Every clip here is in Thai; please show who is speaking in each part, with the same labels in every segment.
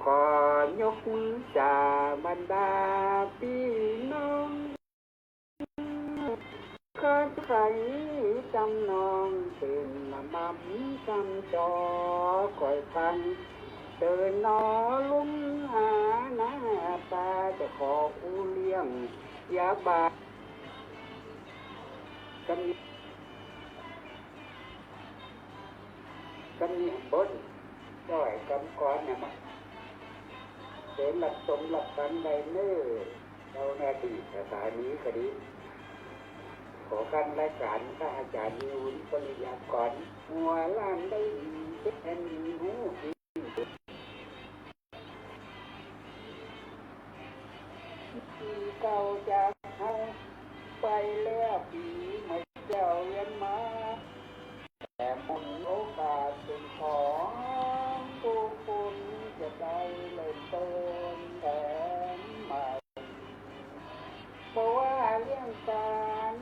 Speaker 1: ขอยกมือจากบรรดาพี่น้องเคยใครจำนองเป็นละมั่มจำจอคอยฟังเดินนอลุ่มหาหน้าตาจะขออูเลี้ยงยาบากันนี่บนด้อยกำก้อนเนี่ยมันเดินหลับสมหลับฟันใดเนื้อเราหน้าที่สถานีคดีขอการรายการข้าอาจารย์นิวปริยากรหัวล้านได้เป็นหูที่เก่าจากเขาไปแล้วปีไม่เจ้าเวียนมาแต่บุญโอกาสเป็นของผู้คุณจะได้เริ่มต้นแต่ใหม่เพราะว่าเรื่องการ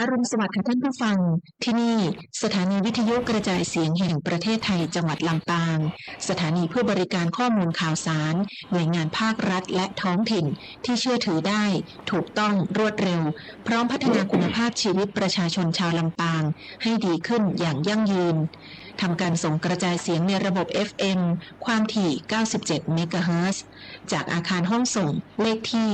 Speaker 2: อรุณสวัสดิ์ค่ะท่านผู้ฟังที่นี่สถานีวิทยุกระจายเสียงแห่งประเทศไทยจังหวัดลำปางสถานีเพื่อบริการข้อมูลข่าวสารหน่วยงานภาครัฐและท้องถิ่นที่เชื่อถือได้ถูกต้องรวดเร็วพร้อมพัฒนาคุณภาพชีวิตประชาชนชาวลำปางให้ดีขึ้นอย่างยั่งยืนทำการส่งกระจายเสียงในระบบ FM ความถี่ 97 เมกะเฮิรตซ์ จากอาคารห้องส่งเลขที่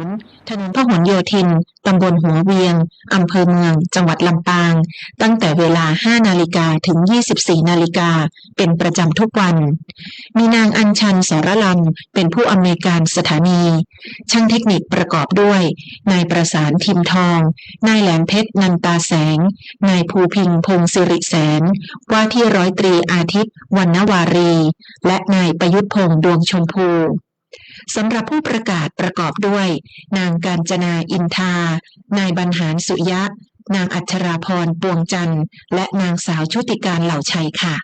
Speaker 2: 420 ถนนพหลโยธิน ตำบลหัวเวียง อำเภอเมือง จังหวัดลำปาง ตั้งแต่เวลา 5 นาฬิกาถึง 24 นาฬิกา เป็นประจำทุกวัน มีนางอัญชัน สรลำเป็นผู้อำนวยการสถานี ช่างเทคนิคประกอบด้วย นายประสานทิมทอง นายแหลมเพชรนันตาแสง นายภูพิงพงศิริแสน ว่าที่ร้อยตรีอาทิตย์วรรณวารี และนายประยุทธ์พงษ์ดวงชมพูสำหรับผู้ประกาศประกอบด้วย นางกาญจนาอินทานายบรรหารสุยะ นางอัชราพรปวงจันทร์และนางสาวชุติการเหล่าชัยค่ะ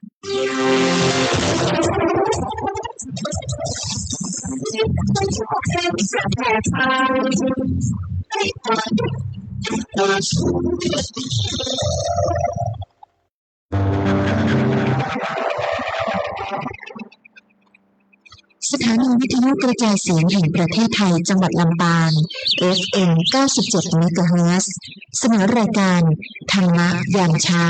Speaker 2: สถานีวิทยุกระจายเสียงแห่งประเทศไทยจังหวัดลำปาง FM 97 เมกะเฮิรตซ์ เสนอรายการธรรมะยามเช้า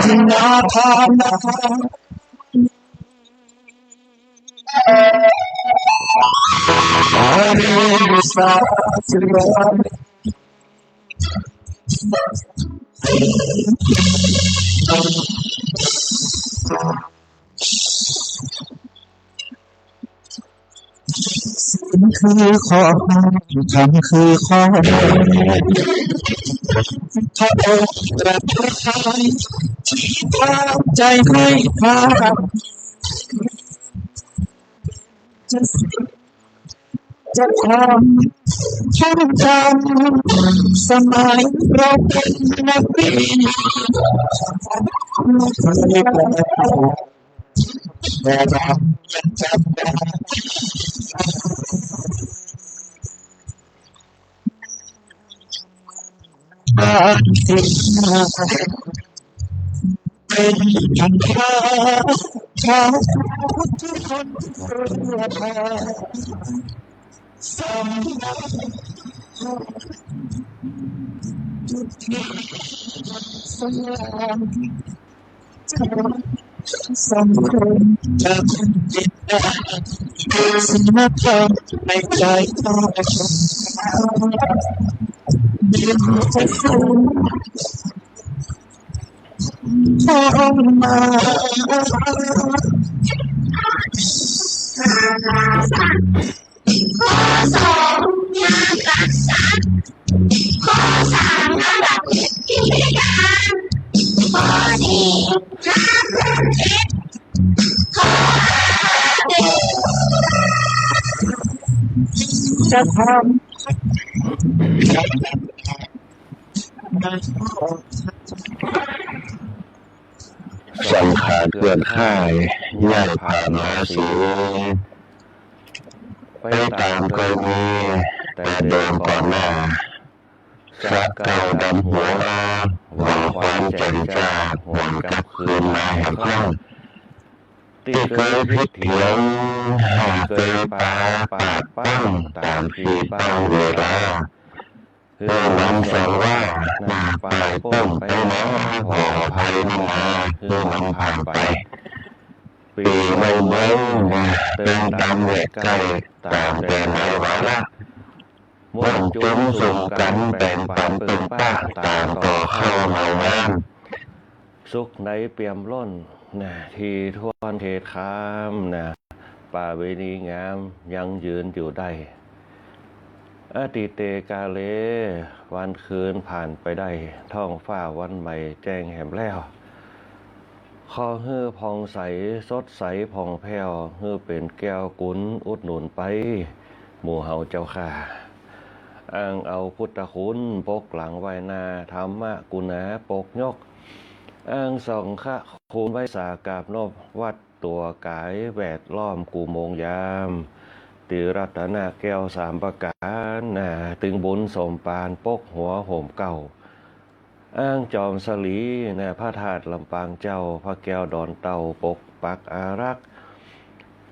Speaker 3: ทินาทานอาริยสัจจคือข้อธรรมคือข้อพระองค์ตรัสประทานที่พาใจให้พาจะทำท่องจำสมัยเราเป็นนักเรียนไม่เคยแปลแต่เรายังจำได้บางสิ่ง เป็นอย่างข้าทุกคนรู้ว่าสำคัญทุกที่สำคัญสังคมจะคงจิตได้สิ่งนั้นในใจต้องเดินจะสู้ท้องมาจะทำ
Speaker 4: สังขารเกินค่ายย่ายผ่านมาสูงไปตามเคยมีแต่เดิมก่อนหน้าสักเก่าดำหัวหวังความแจ่มจ้าหวนกลับคืนมาแห่งครั้งที่เคยพิษเถียงหาเคยปาปาดปั้งตามที่บ้างเวลาเพื่อนำสั่งว่าหน้าปลายป้องไปนะห่อภัยมาเพื่อนำผ่านไปปีไม่เมื่อเติมดำเหล็กไก่ตามแต่ในวาระม่วนจุ้มสุ่มกันแบ่งปันปึงป้าตามต่อเข้าเมางานสุขในเปี่ยมล้นนะที่ทวนเขตคามนะป่าเวณีงามยังยืนอยู่ได้อติเตกาเลวันคืนผ่านไปได้ท้องฟ้าวันใหม่แจ้งแหมแล้วคอฮื้อพองใสสดใสผ่องแผ้วฮื้อเป็นแก้วกุนอุดหนุนไปหมู่เฮาเจ้าค่ะอ้างเอาพุทธคุณปกหลังไว้นาธรรมะกุณาปกยกอ้างส่องขะคูณไว้สากาบนบวัดตัวกายแวดล้อมกูโมงยามติรัตนาแก้วสามประการตึงบุญสมปานปกหัวโหมเก่าอ้างจอมสลีพระธาตุลำปางเจ้าพระแก้วดอนเต่าปกปักอารักษ์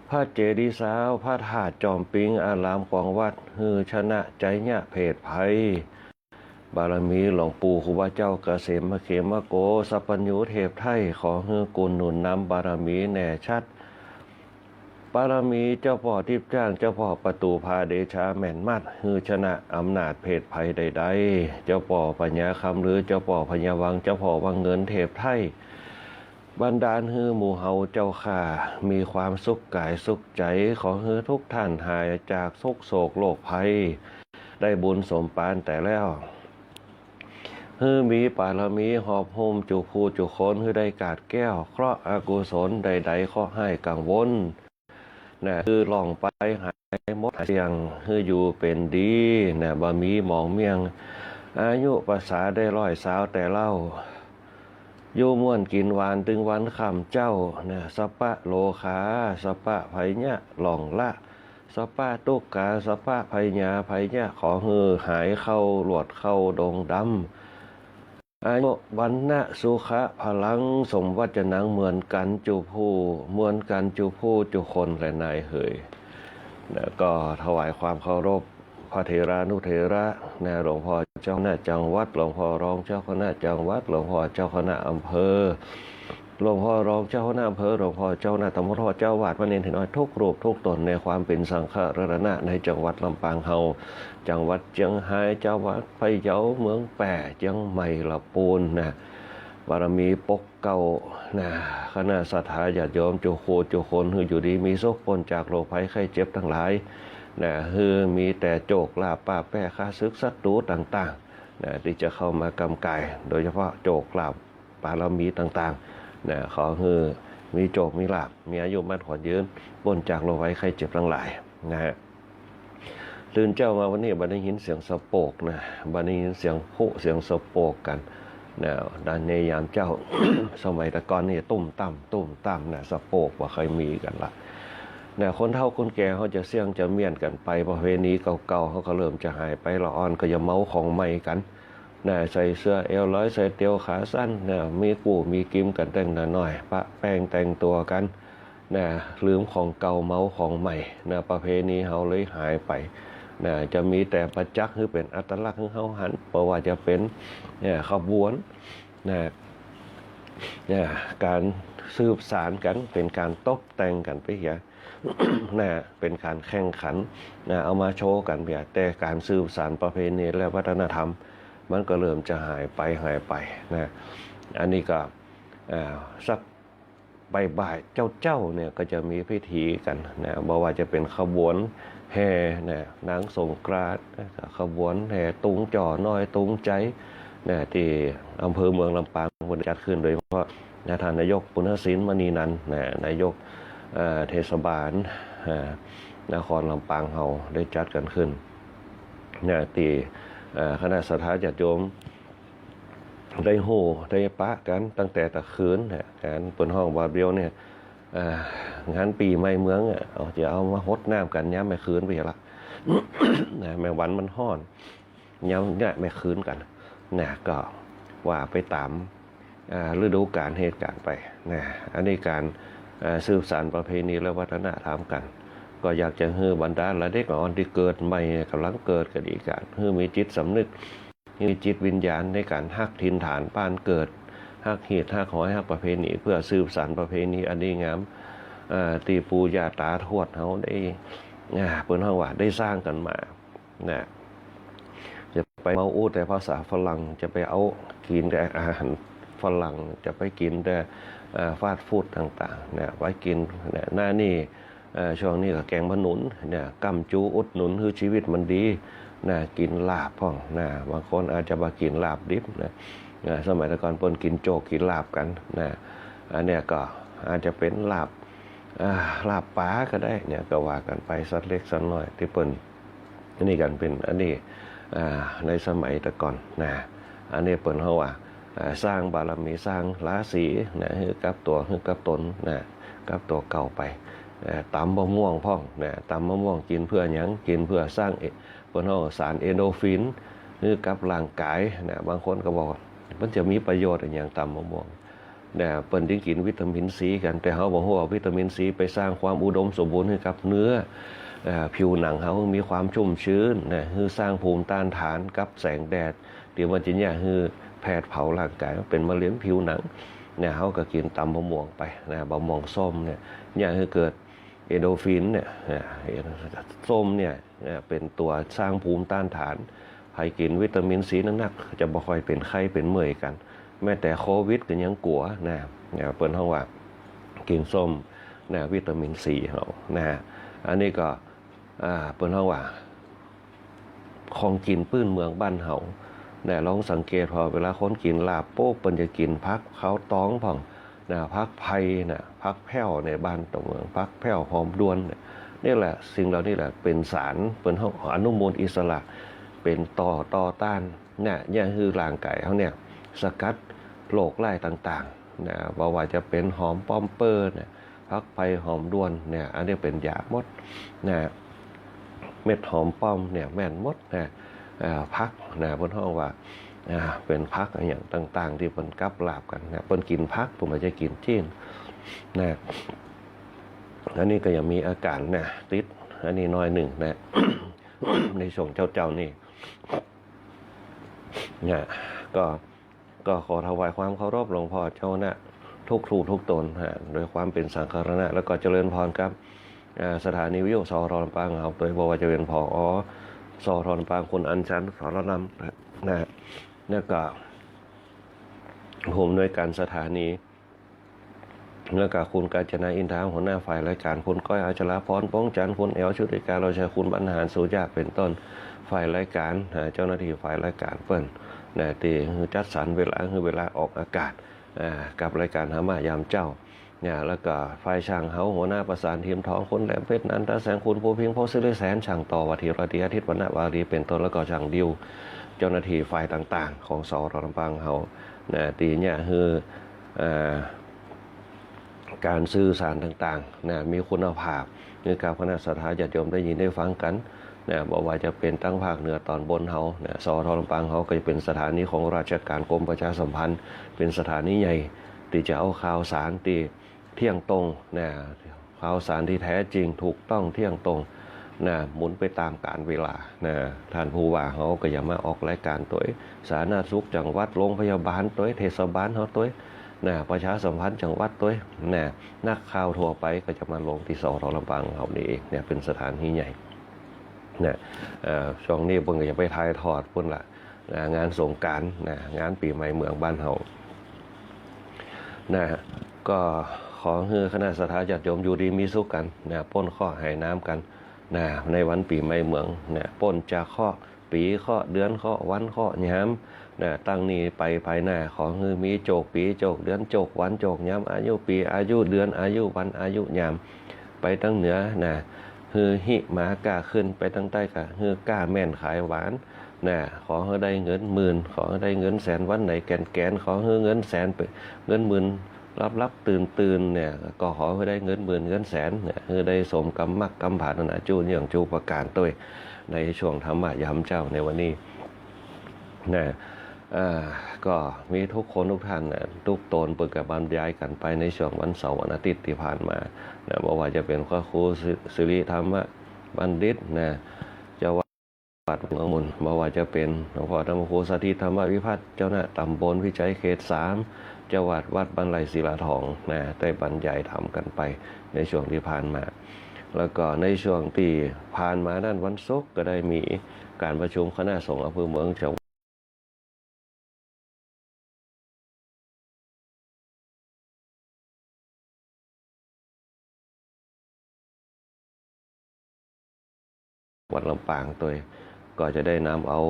Speaker 4: พระเจดีย์สาวพระธาตุจอมปิงอารามกองวัดฮือชนะใจเนี่ยเพศภัยบารมีหลวงปู่ครูบาเจ้าเกษมเขมโกสัพพัญญูเทพไทยขอฮือกุลหนุนนำบารมีแน่ชัดบารมีเจ้าพ่อทิพย์จ้างเจ้าพ่อประตูพาเดชาแม่นมัดฮือชนะอำนาจเพศภัยใดๆเจ้าพ่อปัญญาคำหรือเจ้าพ่อพญาวังเจ้าพ่อวังเงินเทพไทยบันดาลฮือหมู่เฮาเจ้าข่ามีความสุขกายสุขใจขอฮือทุกท่านหายจากทุกโศกโรคภัยได้บุญสมปานแต่แล้วฮือมีปารมีหอบโฮมจุภูจุคนฮือได้กาดแก้วเคราะห์อกุศลใดๆข้อให้กังวลคือล่องไปหายมดเสียงฮืออยู่เป็นดีบ่มีหมองเมียงอายุภาษาได้ร้อยสาวแต่เล่าอยู่ม่วนกินหวานตึงวันคำเจ้าสปะโลขาสปะไผเนี่ยหล่องละสปะตุกกาสปะไผญาไผเนี่ยขอฮือหายเข้าหลวดเข้าดงดำอายุวันนะสุขะพลังสมวัจนังเหมือนกันจุผู้เหมือนกันจุผู้จุคนและนายเหยก็ถวายความเคารพพระเถรานุเถระหลวงพ่อเจ้าคณะจังหวัดหลวงพ่อรองเจ้าคณะจังหวัดหลวงพ่อเจ้าคณะอำเภอหลวงพ่อรองเจ้าคณะอำเภอหลวงพ่อเจ้าคณะตำบลเจ้าวาดพระเนรถึงน้อยทุกรูปทุกตนในความเป็นสังฆรณะในจังหวัดลำปางเฮาจังหวัดเชียงรายจังหวัดพะเยาเมืองแปะเชียงใหม่ละปูนบารมีปกเก่าคณะศรัทธาญาติโยมจุโคจุคนคืออยู่ดีมีสุขพ้นจากโรคภัยไข้เจ็บทั้งหลายคือมีแต่โจกลาป้าแป้ค้าซึกศัตรูต่างๆที่จะเข้ามากำกายโดยเฉพาะโจกลาบารมีต่างๆขอคือมีโจกมีลาบมีอายุมั่นขวัญยืนพ้นจากโรคภัยไข้เจ็บทั้งหลายตื่นเจ้ามาวันนี้บัดได้ยินเสียงสะโปกบัดได้ยินเสียงพุเสียงสะโปกกันด้านในยามเจ้า สมัยตะกอนนี่ตุ่มต่ำสะโปกว่าเคยมีกันละคนเฒ่าคนแก่เขาจะเสี่ยงจะเมียนกันไปประเพณีเก่าๆเขาก็เริ่มจะหายไปละอ่อนก็จะเมาของใหม่กัน ใส่เสื้อเอวร้อยใส่เตียวขาสั้นมีปู่มีกิมกันแต่งหน่อยปะแป้งแต่งตัวกันลืมของเก่าเมาของใหม่ประเพณีเฮาเลยหายไปจะมีแต่ประจักษ์คือเป็นอัตลักษณ์ของเฮาหันเพราะว่าจะเป็นขบวนการสืบสารกันเป็นการตกแต่งกันไปอย่าง เป็นการแข่งขันเอามาโชว์กันเพียงแต่การสืบสารประเพณีและวัฒนธรรมมันก็เริ่มจะหายไปอันนี้ก็สักบ่ายเจ้าเนี่ยก็จะมีพิธีกันบอกว่าจะเป็นขบวนแห่นางสงกรานต์ขบวนแห่ตุงจ่อน้อยตุงใจที่อำเภอเมืองลำปางจัดขึ้นโดยเฉพาะท่านนายกปุณณศิลป์มณีนันท์นายกเทศบาลนครลำปางเฮาได้จัดกันขึ้นที่คณะสัทธาญาติโยมได้โหได้ปะกันตั้งแต่ตะคืนการเปิดห้องบาเบียวเนี่ยงานปีใหม่เมืองจะเอามาฮดน้ำกันย้ำไม่คืนไปละ แม่วันมันห้อนย้ำเนี่ยไม่คืนกันก็ว่าไปตามฤดูกาลเหตุการณ์ไปอันนี้การสืบสานประเพณีและวัฒนธรรมกันก็อยากจะให้บรรดาและเด็กอ่อนที่เกิดใหม่กำลังเกิดกันอีกการให้มีจิตสำนึกมีจิตวิญญาณในการฮักถิ่นฐานบ้านเกิดฮักเหตุฮักหอยฮักประเพณีเพื่อสืบสานประเพณีอันดีงามตีปูยาตาทวดเขาได้เปิ้นเฮาว่าได้สร้างกันมาจะไปเมาอู้แต่ภาษาฝรั่งจะไปเอากินแต่อาหารฝรั่งจะไปกินแต่ฟาสต์ฟู้ดต่างๆไว้กินหน้านี่ช่วงนี้ก็แกงมะหนุนกำจูอุดหนุนคือชีวิตมันดีกินลาบพ่องบางคนอาจจะมากินลาบดิบสมัยแต่ก่อนเปิ้นกินโจกกินลาบกันอันเนี้ยก็อาจจะเป็นลาบปลาก็ได้ก็ว่ากันไปสักเล็กสักน้อยที่เปิ้นอันนี้กันเป็นอันนี้ในสมัยแต่ก่อนอันนี้เปิ้นเฮาว่าสร้างบารมีสร้างราศีให้กับตัวให้กับตนกับตัวเก่าไปตำมะม่วงพ่องตำมะม่วงกินเพื่อหยังกินเพื่อสร้างเปิ้นเฮาสารเอนโดรฟินให้กับร่างกายบางคนก็บอกมันจะมีประโยชน์อย่างตำมะม่วงเปิ้นที่กินวิตามินซีกันแต่เฮาบ่ฮู้ว่าวิตามินซีไปสร้างความอุดมสมบูรณ์ให้กับเนื้อผิวหนังเฮามีความชุ่มชื้นให้สร้างภูมิต้านทานกับแสงแดดเดี๋ยวมันจะเนี่ยให้แผดเผาร่างกายเป็นมะเร็งผิวหนังเขาก็กินตำมะม่วงไปมะม่วงส้มเนี่ยให้เกิดเอโดรฟินส้มเป็นตัวสร้างภูมิต้านทานใครกินวิตามินซีนักๆจะบ่ค่อยเป็นไข้เป็นเมื่อยกันแม้แต่โควิดก็ยังกลัวเปิ้นเฮาว่ากินส้มวิตามินซีเฮาอันนี้ก็เปิ้นเฮาว่าของกินพื้นเมืองบ้านเฮาลองสังเกตพอเวลาคนกินลาบโป๊กเปิ้นจะกินพักเขาต้องพ่องพักไผ่พักแพ้วในบ้านตรงเมืองพักแพ้วหอมด้วนนี่แหละสิ่งเหล่านี้แหละเป็นสารเป็นอนุมูลอิสระเป็นต่อต้านเนี่ยคือร่างกายเขาสกัดโรคไล่ต่างๆบ่ว่าจะเป็นหอมป้อมเปอร์พักไผ่หอมด้วนอันนี้เป็นยาหมดเม็ดหอมป้อมแม่นหมดพักเพิ่นฮ้องว่าเป็นพักอย่างต่างๆที่เพิ่นกับลาบกันเพิ่นกินพักผมอาจจะกินจีนอันนี้ก็ยังมีอาการติดอันนี้น้อยหนึ่งในช่วงเจ้านี่ก็ขอถวายความเคารพหลวงพ่อเจ้าทุกครูทุกตนโดยความเป็นสังฆรณะแล้วก็เจริญพรครับสถานีวิทยุสรลำปางครับโดยบอกว่าจะเป็นผอ.สรลำปางคุณอัญชันสรนำเนี่ยก็ผมด้วยการสถานีแล้วก็คุณกาญจนาอินทราหัวหน้าฝ่ายรายการคุณก้อยอาชลาพรป้องจันทร์คุณแอลชุติการเราใช้คุณบรรหารสุญาเป็นต้นฝ่ายรายการเจ้าหน้าที่ฝ่ายรายการเปิ้นที่จัดสรรเวลาคือเวลาออกอากาศกับรายการธรรมะยามเจ้าแล้วก็ฝ่ายช่างเฮาหัวหน้าประสานทีมท้องคนแหลมเพชรนันทแสงคุณภูพิงค์โพสิริแสนช่างต่อวัติรติอาทิตย์วรรณวารีเป็นต้นแล้วก็ช่างดิวเจ้าหน้าที่ฝ่ายต่างๆของสรลำปางเฮาตีคือการสื่อสารต่างๆมีคุณภาพในการคณะสัทธาญาติโยมได้ยินได้ฟังกัน นะบอกว่าจะเป็นตั้งภาคเหนือตอนบนเฮานะสทลำปางเฮาก็จะเป็นสถานีของราชการกรมประชาสัมพันธ์เป็นสถานีใหญ่ที่จะเอาข่าวสารที่เที่ยงตรงนะข่าวสารที่แท้จริงถูกต้องเที่ยงตรงนะหมุนไปตามกาลเวลานะท่านผู้ว่าเขาก็อย่ามาออกรายการตัวสาธารณสุขจังหวัดโรงพยาบาลตัวเทศบาลเขาตัวนะประชาสัมพันธ์จังหวัดตัวนะนักข่าวทั่วไปก็จะมาลงที่สทลำปางเขานี่เองเนี่ยเป็นสถานที่ใหญ่นะช่วงนี้เพิ่งก็จะไปถ่ายทอดพุ่นละงานสงกรานต์นะงานปีใหม่เมืองบ้านเฮานะก็ขอให้คณะสัตยาญาติโยมอยู่ดีมีสุขกันนะป้นข้อหายน้ำกันนะในวันปีใหม่เมืองนะป้นจากข้อปีข้อเดือนข้อวันข้อย้ำนะตั้งนี้ไปภายหน้าขอให้มีโจกปีโจกเดือนโจกวันโจกย้ำอายุปีอายุเดือนอายุวันอายุย้ำไปตั้งเหนือนะฮือหิมากาขึ้นไปตั้งใต้กะฮือกาแม่นขายหวานนะขอให้ได้เงินหมื่นขอให้ได้เงินแสนวันไหนแกนขอให้เงินแสนไปเงินหมื่นรับตื่นเนี่ยก็ขอให้ได้เงินหมื่นเงินแสนเนี่ยให้ได้สมกำมักกำผ่านนะจูเนี่ยงจูประการตัวในช่วงธรรมะยามเจ้าในวันนี้นะก็มีทุกคนทุกท่านนะทุกตนเปิดกับบรรยายกันไปในช่วงวันเสาร์วันอาทิตย์ที่ผ่านมานะบอกว่าจะเป็นพระครูสิริธรรมบัณฑิตนะเจ้าวัดเมืองมนบอกว่าจะเป็นหลวงพ่อธรรมครูสถิตธรรมวิพัฒน์เจ้าหน้าตำบลวิจัยเขต3จังหวัดวัดบรรลัยศิลาทองนะได้บรรยายธรรมกันไปในช่วงที่ผ่านมาแล้วก็ในช่วงที่ผ่านมานั้นวันศุกร์ก็ได้มีการประชุมคณะสงฆ์อำเภอเมืองจังหวัดลำปางตัวก็จะได้นำเอา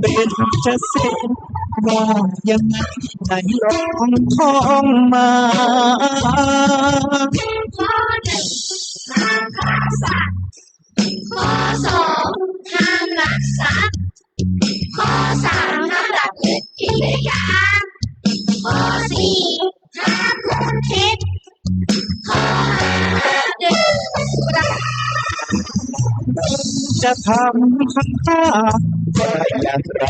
Speaker 3: เป็นจะเส้นว่ายังไงใจลองท้องมา
Speaker 5: ข้อหนึ่งห้ามฆ่าสัตว์ข้อสองห้ามลักทรัพย์ข้อสามห้ามประพฤติผิดยามข้อสี่ห้ามพูดเท็จข้อห้าห้ามดื่มสุรา
Speaker 3: จะทำข้างข้าก็อย่างไร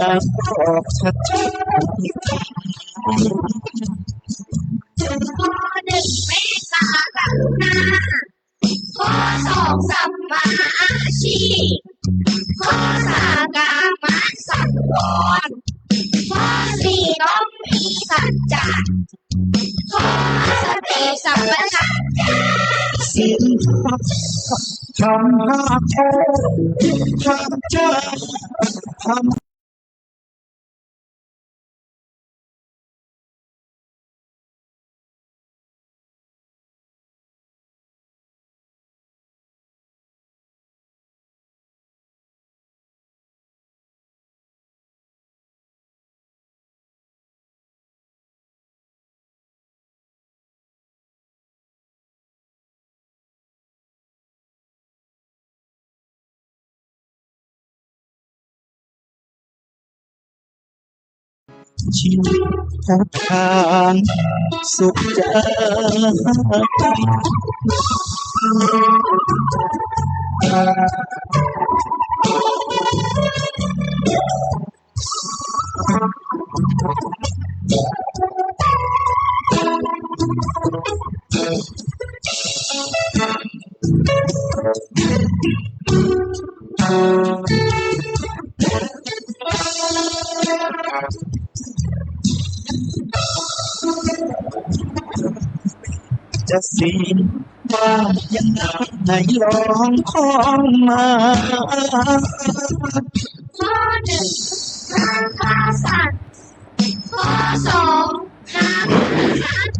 Speaker 3: นักบอกชัดเจน
Speaker 5: ข้อหนึ่งเมตตากรุณาข้อสองสัมมาอาชีพข้อสามกามัสสังวรข้อสี่ต้องมีสัจจะข้อห้าสติสัมปชัญญะ
Speaker 3: สิ้นทำหาโทษทำใจทำ ชีวิตทางทางสุขใจจะสิ้นว่ายังไงไหนลองขอมา
Speaker 5: ข้อหนึ่งการฆ่าสัตว์ข้อสองการสัตว์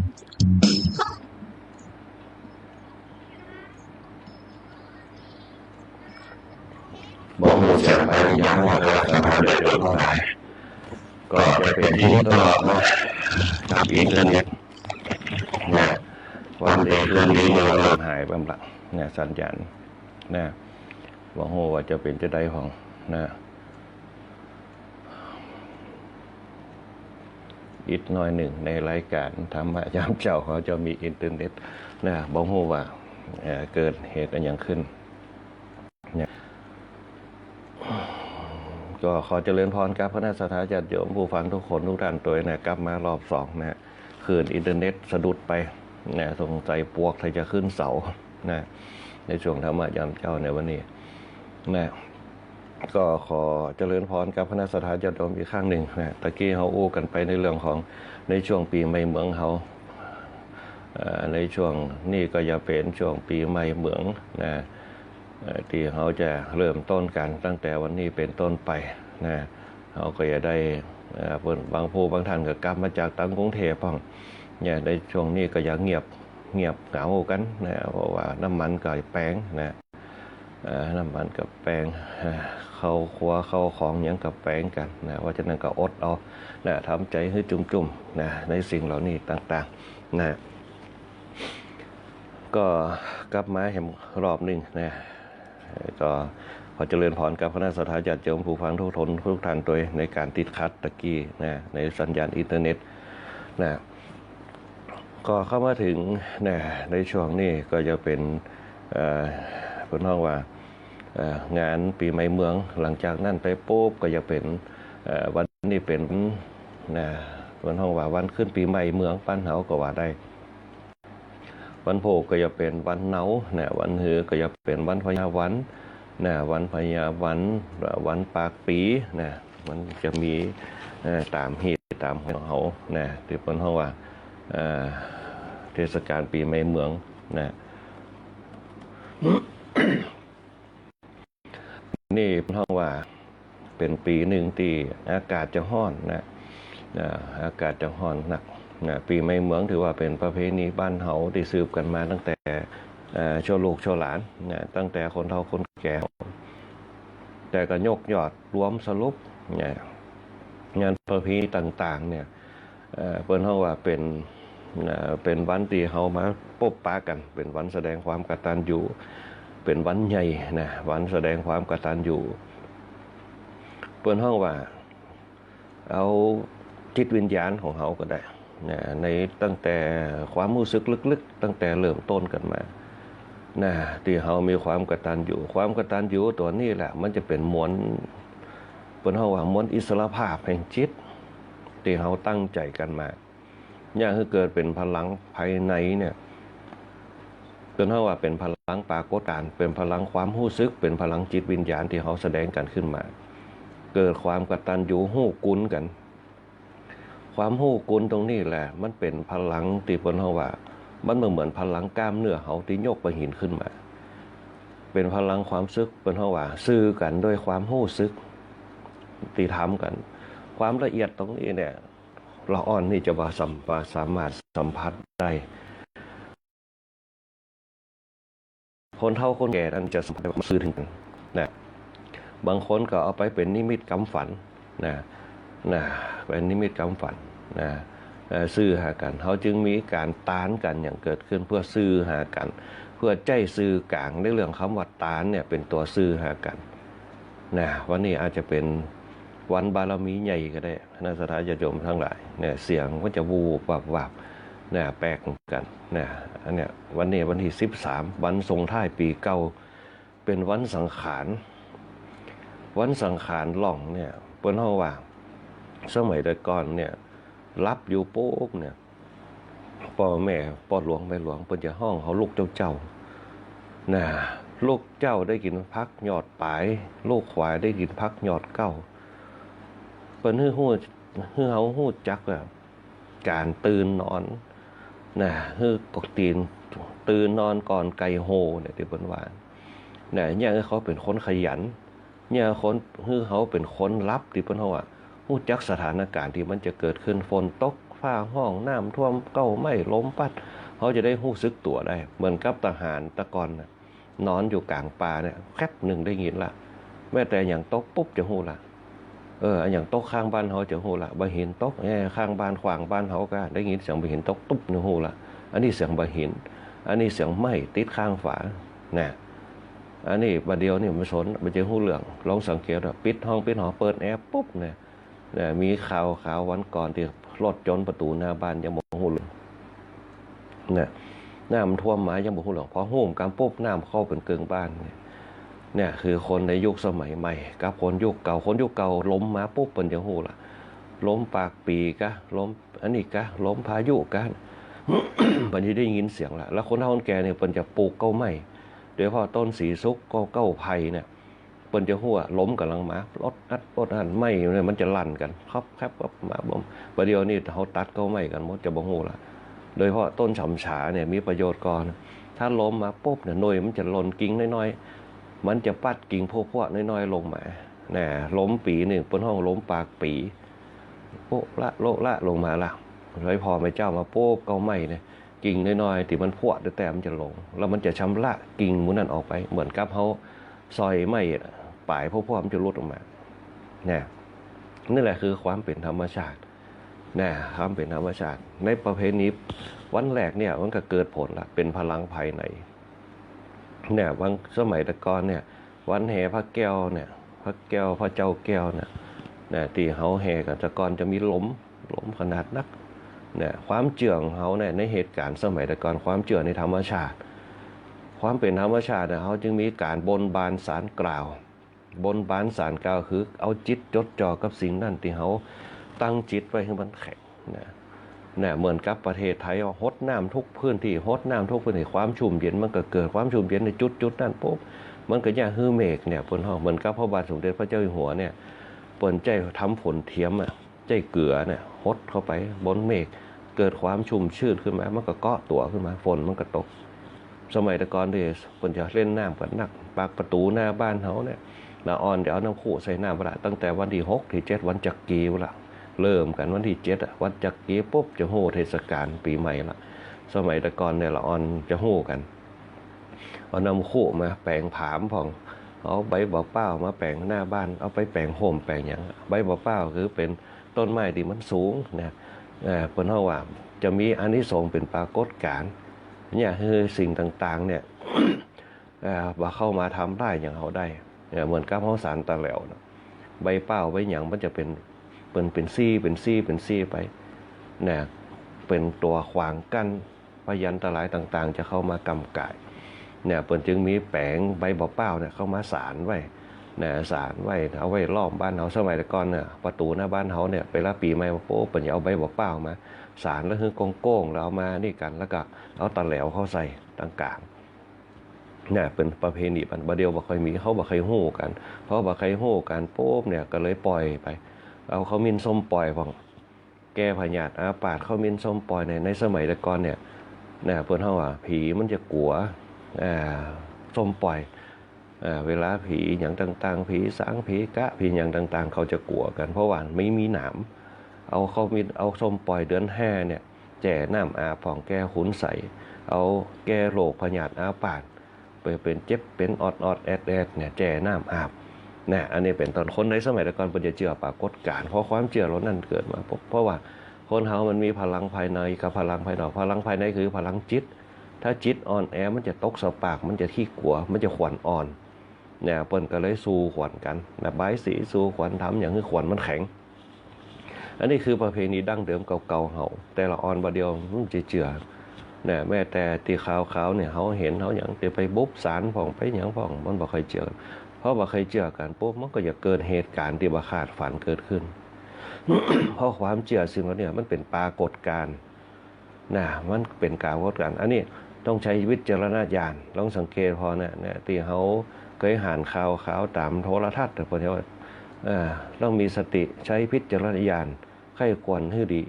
Speaker 4: บอกหมู่เสียงไปย้ำว่าเราสามารถเดินเข้าได้ก็จะเป็นที่ตลอดนะกับอินเทอร์เน็ตนะวันเดียวเรื่องนี้เราเริ่มหายไปละนะสัญญาณนะบอกว่าจะเป็นจะได้ของนะอีกหน่อยหนึ่งในรายการธรรมะยามเจ้าเขาจะมีอินเทอร์เน็ตนะบอกว่าเกิดเหตุอะไรอย่างขึ้นเนี่ยก็ขอเจริญพรครับพระนาสถาญาติโยมผู้ฟังทุกคนทุกท่านตัวนะกลับมารอบสองนะคืนอินเทอร์เน็ตสะดุดไปนะสงสัยปวกใครจะขึ้นเสานะในช่วงธรรมะยามเจ้าในวันนี้นะก็ขอเจริญพรกับพระนาสถาญาติโยมอีกครั้งหนึ่งนะตะกี้เขาอู้กันไปในเรื่องของในช่วงปีใหม่เมืองเขาในช่วงนี้ก็จะเป็นช่วงปีใหม่เมืองนะที่เขาจะเริ่มต้นกันตั้งแต่วันนี้เป็นต้นไปนะเขาก็จะได้บางผู้บางท่านก็กลับมาจากต่างกรุงเทพบ้างเนี่ยในช่วงนี้ก็ยังเงียบเหงากันนะเพราะว่าน้ำมันกับแป้งนะน้ำมันกับแป้งเข้าครัวเข้าของอย่างกับแป้งกันนะว่าจะนั่นก็อดเอานะทำใจให้จุ่มๆนะในสิ่งเหล่านี้ต่างๆนะก็กลับมาเห็นรอบหนึ่งนะก็ขอเจริญพรกับคณะสัตยาญาติโยมผู้ฟังทุกท่านโดยในการติดขัดตะกี้นะในสัญญาณอินเทอร์เน็ตนะก็เข้ามาถึงนะในช่วงนี้ก็จะเป็นเป็นห้องว่างานปีใหม่เมืองหลังจากนั้นไปปุ๊บก็จะเป็นวันนี้เป็นนะเป็นห้องว่าวันขึ้นปีใหม่เมืองปั้นเฮาก็ว่าได้วันโพก็จะเป็นวันเนาเนี่ยวันหือก็จะเป็นวันพญาวันนะวันพญาวันปากปีนะมันจะมีตามฮีตามของเขานะที่เป็นห้องว่าเทศกาลปีใหม่เมืองนะนี่เป็นห้องว่าเป็นปีหนึ่งที่อากาศจะร้อนนะอากาศจะร้อนหนักปีใหม่เมืองถือว่าเป็นประเพณีบ้านเฮาที่สืบกันมาตั้งแต่ชั่วลูกชั่วหลานตั้งแต่คนเฒ่าคนแก่แต่ก็ยกยอดรวมสรุปงานประเพณีต่างๆเนี่ยเปิ้นเฮาว่าเป็นวันที่เฮามาพบปะกันเป็นวันแสดงความกตัญญูเป็นวันใหญ่นะวันแสดงความกตัญญูเปิ้นเฮาว่าเอาจิตวิญญาณของเฮาก็ได้ในตั้งแต่ความรู้สึกลึกๆตั้งแต่เริ่มต้นกันมาที่เฮามีความกตัญญูตัวนี้แหละมันจะเป็นมวลเปิ้นเฮาว่ามวลอิสรภาพแห่งจิตที่เฮาตั้งใจกันมาอย่างคือเกิดเป็นพลังภายในเนี่ยเปิ้นเฮาว่าเป็นพลังปรากฏการณ์เป็นพลังความรู้สึกเป็นพลังจิตวิญญาณที่เฮาแสดงกันขึ้นมาเกิดความกตัญญูฮู้กุลกันความฮู้กุลตรงนี้แหละมันเป็นพลังที่เปิ้นเฮาว่ามันเหมือนพลังกล้ามเนื้อเฮาที่ยกหินขึ้นมาเป็นพลังความสึกเปิ้นเฮาว่าสื่อกันด้วยความฮู้สึกที่ทำกันความละเอียดตรงนี้เนี่ยละอ่อนนี่จะสามารถสัมผัสได้คนเฒ่าคนแก่นั้นจะสัมผัสสื่อถึงกันนะบางคนก็เอาไปเป็นนิมิตกำฝันนะเป็นนิมิตกำฝันนะสื่อหากันเขาจึงมีการตานกันอย่างเกิดขึ้นเพื่อสื่อหากันเพื่อใจสื่อกลางในเรื่องคำว่าตานเนี่ยเป็นตัวสื่อหากันนะวันนี้อาจจะเป็น วันบารมีใหญ่ก็ได้คณะสัตยาญาติโยมทั้งหลายเนี่ยเสียงก็จะวูบวับเนี่ยแปลกกันเนี่ยอันเนี้ยวันนี้วันที่13วันส่งท้ายปีเก่าเป็นวันสังขารวันสังขารหล่องเนี่ยเปิ้นเฮาว่าสมัยแต่ก่อนเนี่ยรับอยู่ปุ๊บเนี่ยพ่อแม่พ่อหลวงแม่หลวงเปิ้นจะห้องเขาลูกเจ้าน่ะลูกเจ้าได้กินพักยอดปลายลูกควายได้กินพักยอดเก้าเปิ้นฮื้อเฮาฮู้จักว่าการตื่นนอนน่ะฮื้อกกตีนตื่นนอนก่อนไก่โฮเนี่ยที่เปิ้นว่าน่ะเนี่ยเขาเป็นคนขยันเนี่ยคนฮื้อเขาเป็นคนรับที่เปิ้นเฮาว่าฮู้จักสถานการณ์ที่มันจะเกิดขึ้นฝนตกฟ้าห้องน้ำท่วมเก้าไม้ล้มปัดเขาจะได้ฮู้สึกตัวได้เหมือนกับทหารตะกอนนอนอยู่กลางป่าเนี่ยแคบหนึ่งได้ยินละแม้แต่อย่างตกปุ๊บจะฮู้ละอย่างตกข้างบ้านเขาจะฮู้ละบ่เห็นตกข้างบ้านขวางบ้านเขาก็ได้ยินเสียงบ่เห็นตกตุ๊บนี่ฮู้ละอันนี้เสียงบ่เห็นอันนี้เสียงไม้ติดข้างฝาน่ะอันนี้บัดเดียวนี่มันสนมันจะฮู้เรื่องลองสังเกตว่าปิดห้องปิดหอเปิดแอร์ปุ๊บเนี่ยมีข่าววันก่อนที่รถจนประตูหน้าบ้านยังบ่ฮู้เรื่องเนี่ยน้ำท่วมมายังบ่ฮู้หรอกพอโฮมกันปุ๊บน้ำเข้าเป็นเกิงบ้านเนี่ยคือคนในยุคสมัยใหม่กับคนยุคเก่าล้มมาปุ๊บเปิ้นจะฮู้ล่ะล้มปากปีกะล้มอันนี้กะล้มพายุกะ บัดนี้ได้ยินเสียงละแล้วคนเฒ่าคนแก่เนี่ยเปิ้นจะปลูกเก้าไม้โดยเฉพาะต้นสีสุกเก้าไผ่เนี่ยเปิ้นจะฮู้ว่าล้มกำลังมารถอัดไม้เนี่ยมันจะลั่นกันครับมาบ่มบัดเดียวนี่เฮาตัดเก้าไม้กันหมดจะบ่ฮู้ล่ะโดยเฉพาะต้นฉ่ำฉาเนี่ยมีประโยชน์ก่อนถ้าล้มมาปุ๊บเนี่ยหน่วยมันจะหล่นกิ่งน้อยๆมันจะปัดกิ่งพวกน้อยๆลงมาน่ะล้มปีนึงเปิ้นห้องล้มปากปีโละละลงมาละโดยพอแม่เจ้ามาปุ๊บเก้าไม้เนี่ยกิ่งน้อยๆที่มันพวดแต่มันจะลงแล้วมันจะชำระกิ่งหมู่นั้นออกไปเหมือนกับเฮาซอยไม้ปลายพวกมันจะหลุดออกมาเนี่ยนี่แหละคือความเป็นธรรมชาตินะความเป็นธรรมชาติในประเพณีวันแรกเนี่ยมันก็เกิดผลละเป็นพลังภายในเนี่ยบางสมัยตะกอนเนี่ยวันแห่พระแก้วเนี่ยพระแก้วพระเจ้าแก้วเนี่ยที่เฮาแห่กันตะกอนจะมีหลมขนาดนักเนี่ยความเจื่องเฮาเนี่ยในเหตุการณ์สมัยตะกอนความเจื่อในธรรมชาติความเป็นธรรมชาติเนี่ยเฮาจึงมีการบนบานสารกล่าวบนบานสารกล่าวคือเอาจิตจดจ่อกับสิ่งนั้นที่เฮาตั้งจิตไว้ให้มันแข็งนะเหมือนกับประเทศไทยฮดน้ำทุกพื้นที่ฮดน้ำทุกพื้นที่ความชุ่มเย็นมันก็เกิดความชุ่มเย็นในจุดนั้นปุ๊บมันก็อย่างฮือเมฆเนี่ยเปิ้นเหมือนกับพระบาทสมเด็จพระเจ้าอยู่หัวเนี่ยเปิ้นใจทำฝนเทียมใจเกลือเนี่ยฮดเข้าไปบนเมฆเกิดความชุ่มชื้นขึ้นมามันก็เกาะตัวขึ้นมาฝนมันก็ตกสมัยแต่ก่อนที่เปิ้นจะเล่นน้ำกันนักปากประตูหน้าบ้านเฮาเนี่ยละอ่อนจะเอาน้ำขู่ใส่น้ำละตั้งแต่วันที่6ที่7วันจักรีละเริ่มกันวันที่7วันจักรีปุ๊บจะโหเทศกาลปีใหม่ละสมัยแต่ก่อนเนี่ยละอ่อนจะโหกันเอาน้ำขู่มาแปลงผามผ่องเอาใบบ่อเป้ามาแปลงหน้าบ้านเอาไปแปลงโฮมแปลงอย่างใบบ่อเป้าคือเป็นต้นไม้ที่มันสูงนะเพิ่นเฮาว่าจะมีอานิสงส์เป็นปรากฏการณ์เนี่ยคือสิ่งต่างๆเนี่ยว่าเข้ามาทำได้อย่างเฮาได้เหมือนกับเฮาสารตะแหลวนะใบเป้าใบหยังมันจะเป็นซี่ไปเนี่ยเป็นตัวขวางกั้นพยันตรายต่างๆจะเข้ามากำกายเนี่ยเปิ้นจึงมีแปลงใบบ่อเป้าเนี่ยเข้ามาสารไว้เนี่ยสารไว้เอาไว้ล้อมบ้านเฮาสมัยแต่ก่อนเนี่ยประตูหน้าบ้านเฮาเนี่ยเวลาปีใหม่มาโป๊ะเปิ้นจะเอาใบบ่อเป้ามาสารแล้วคือโก้งๆแล้วเอามานี่กันแล้วก็เอาตะแหลวเข้าใส่ตรงกลางเนี่ยเป็นประเพณีบัดเดียวบ่ค่อยมีเขาบ่เคยฮู้กันเพราะบ่เคยฮู้กันโป๊บเนี่ยก็เลยปล่อยไปเอาเขามินส้มปล่อยพ่องแก้พญาติอาปาดเขามินส้มปล่อยในสมัยแต่ก่อนเนี่ยเพิ่นเฮาว่าผีมันจะกลัวส้มปล่อยเวลาผีอย่างต่างๆผีสางผีกะผีอย่างต่างๆเขาจะกลัวกันเพราะว่าไม่มีหนามเอาเขามินเอาส้มปล่อยเดือน5เนี่ยแจ่น้ำอาผ่องแก้ขุนใสเอาแก้โรคพญาติอาปาดไปเป็นเจ็บเป็นออดแอดเนี่ยแจ่น้ำอาบเนี่ยอันนี้เป็นตอนคนในสมัยแต่ก่อนเพิ่นจะเชื่อปรากฏการณ์เพราะความเชื่อเหล่านั้นเกิดมาเพราะว่าคนเฮามันมีพลังภายในกับพลังภายนอกพลังภายในคือพลังจิตถ้าจิตอ่อนแอมันจะตกสปากมันจะขี้กลัวมันจะขวัญอ่อน เนี่ยเปิ้นก็เลยสู้ขวัญกันนะบายสีสู้ขวัญทำอย่างคือขวัญมันแข็งอันนี้คือประเพณีดั้งเดิมเก่าๆเฮาแต่ละออนบ่เดียวมันจะเจือเนี่ยแม้แต่ตีขาวๆเนี่ยเฮาเห็นเฮาหยังจะไปบุบสารผ่องไปหยังผ่องมันบ่เคยเจอเพราะบ่เคยเจอกันปุ๊บมันก็จะเกิดเหตุการณ์ที่บ่คาดฝันเกิดขึ้น เพราะความเชื่อสิ่งเหล่านี้มันเป็นปรากฏการณ์นะมันเป็นปรากฏการณ์อันนี้ต้องใช้วิจารณญาณลองสังเกตพอเนี่ยที่เฮาเคยอ่านข่าวตามโทรทัศน์แต่พอที่ว่าต้องมีสติใช้พิจารณญาณไข้ควรให้ดี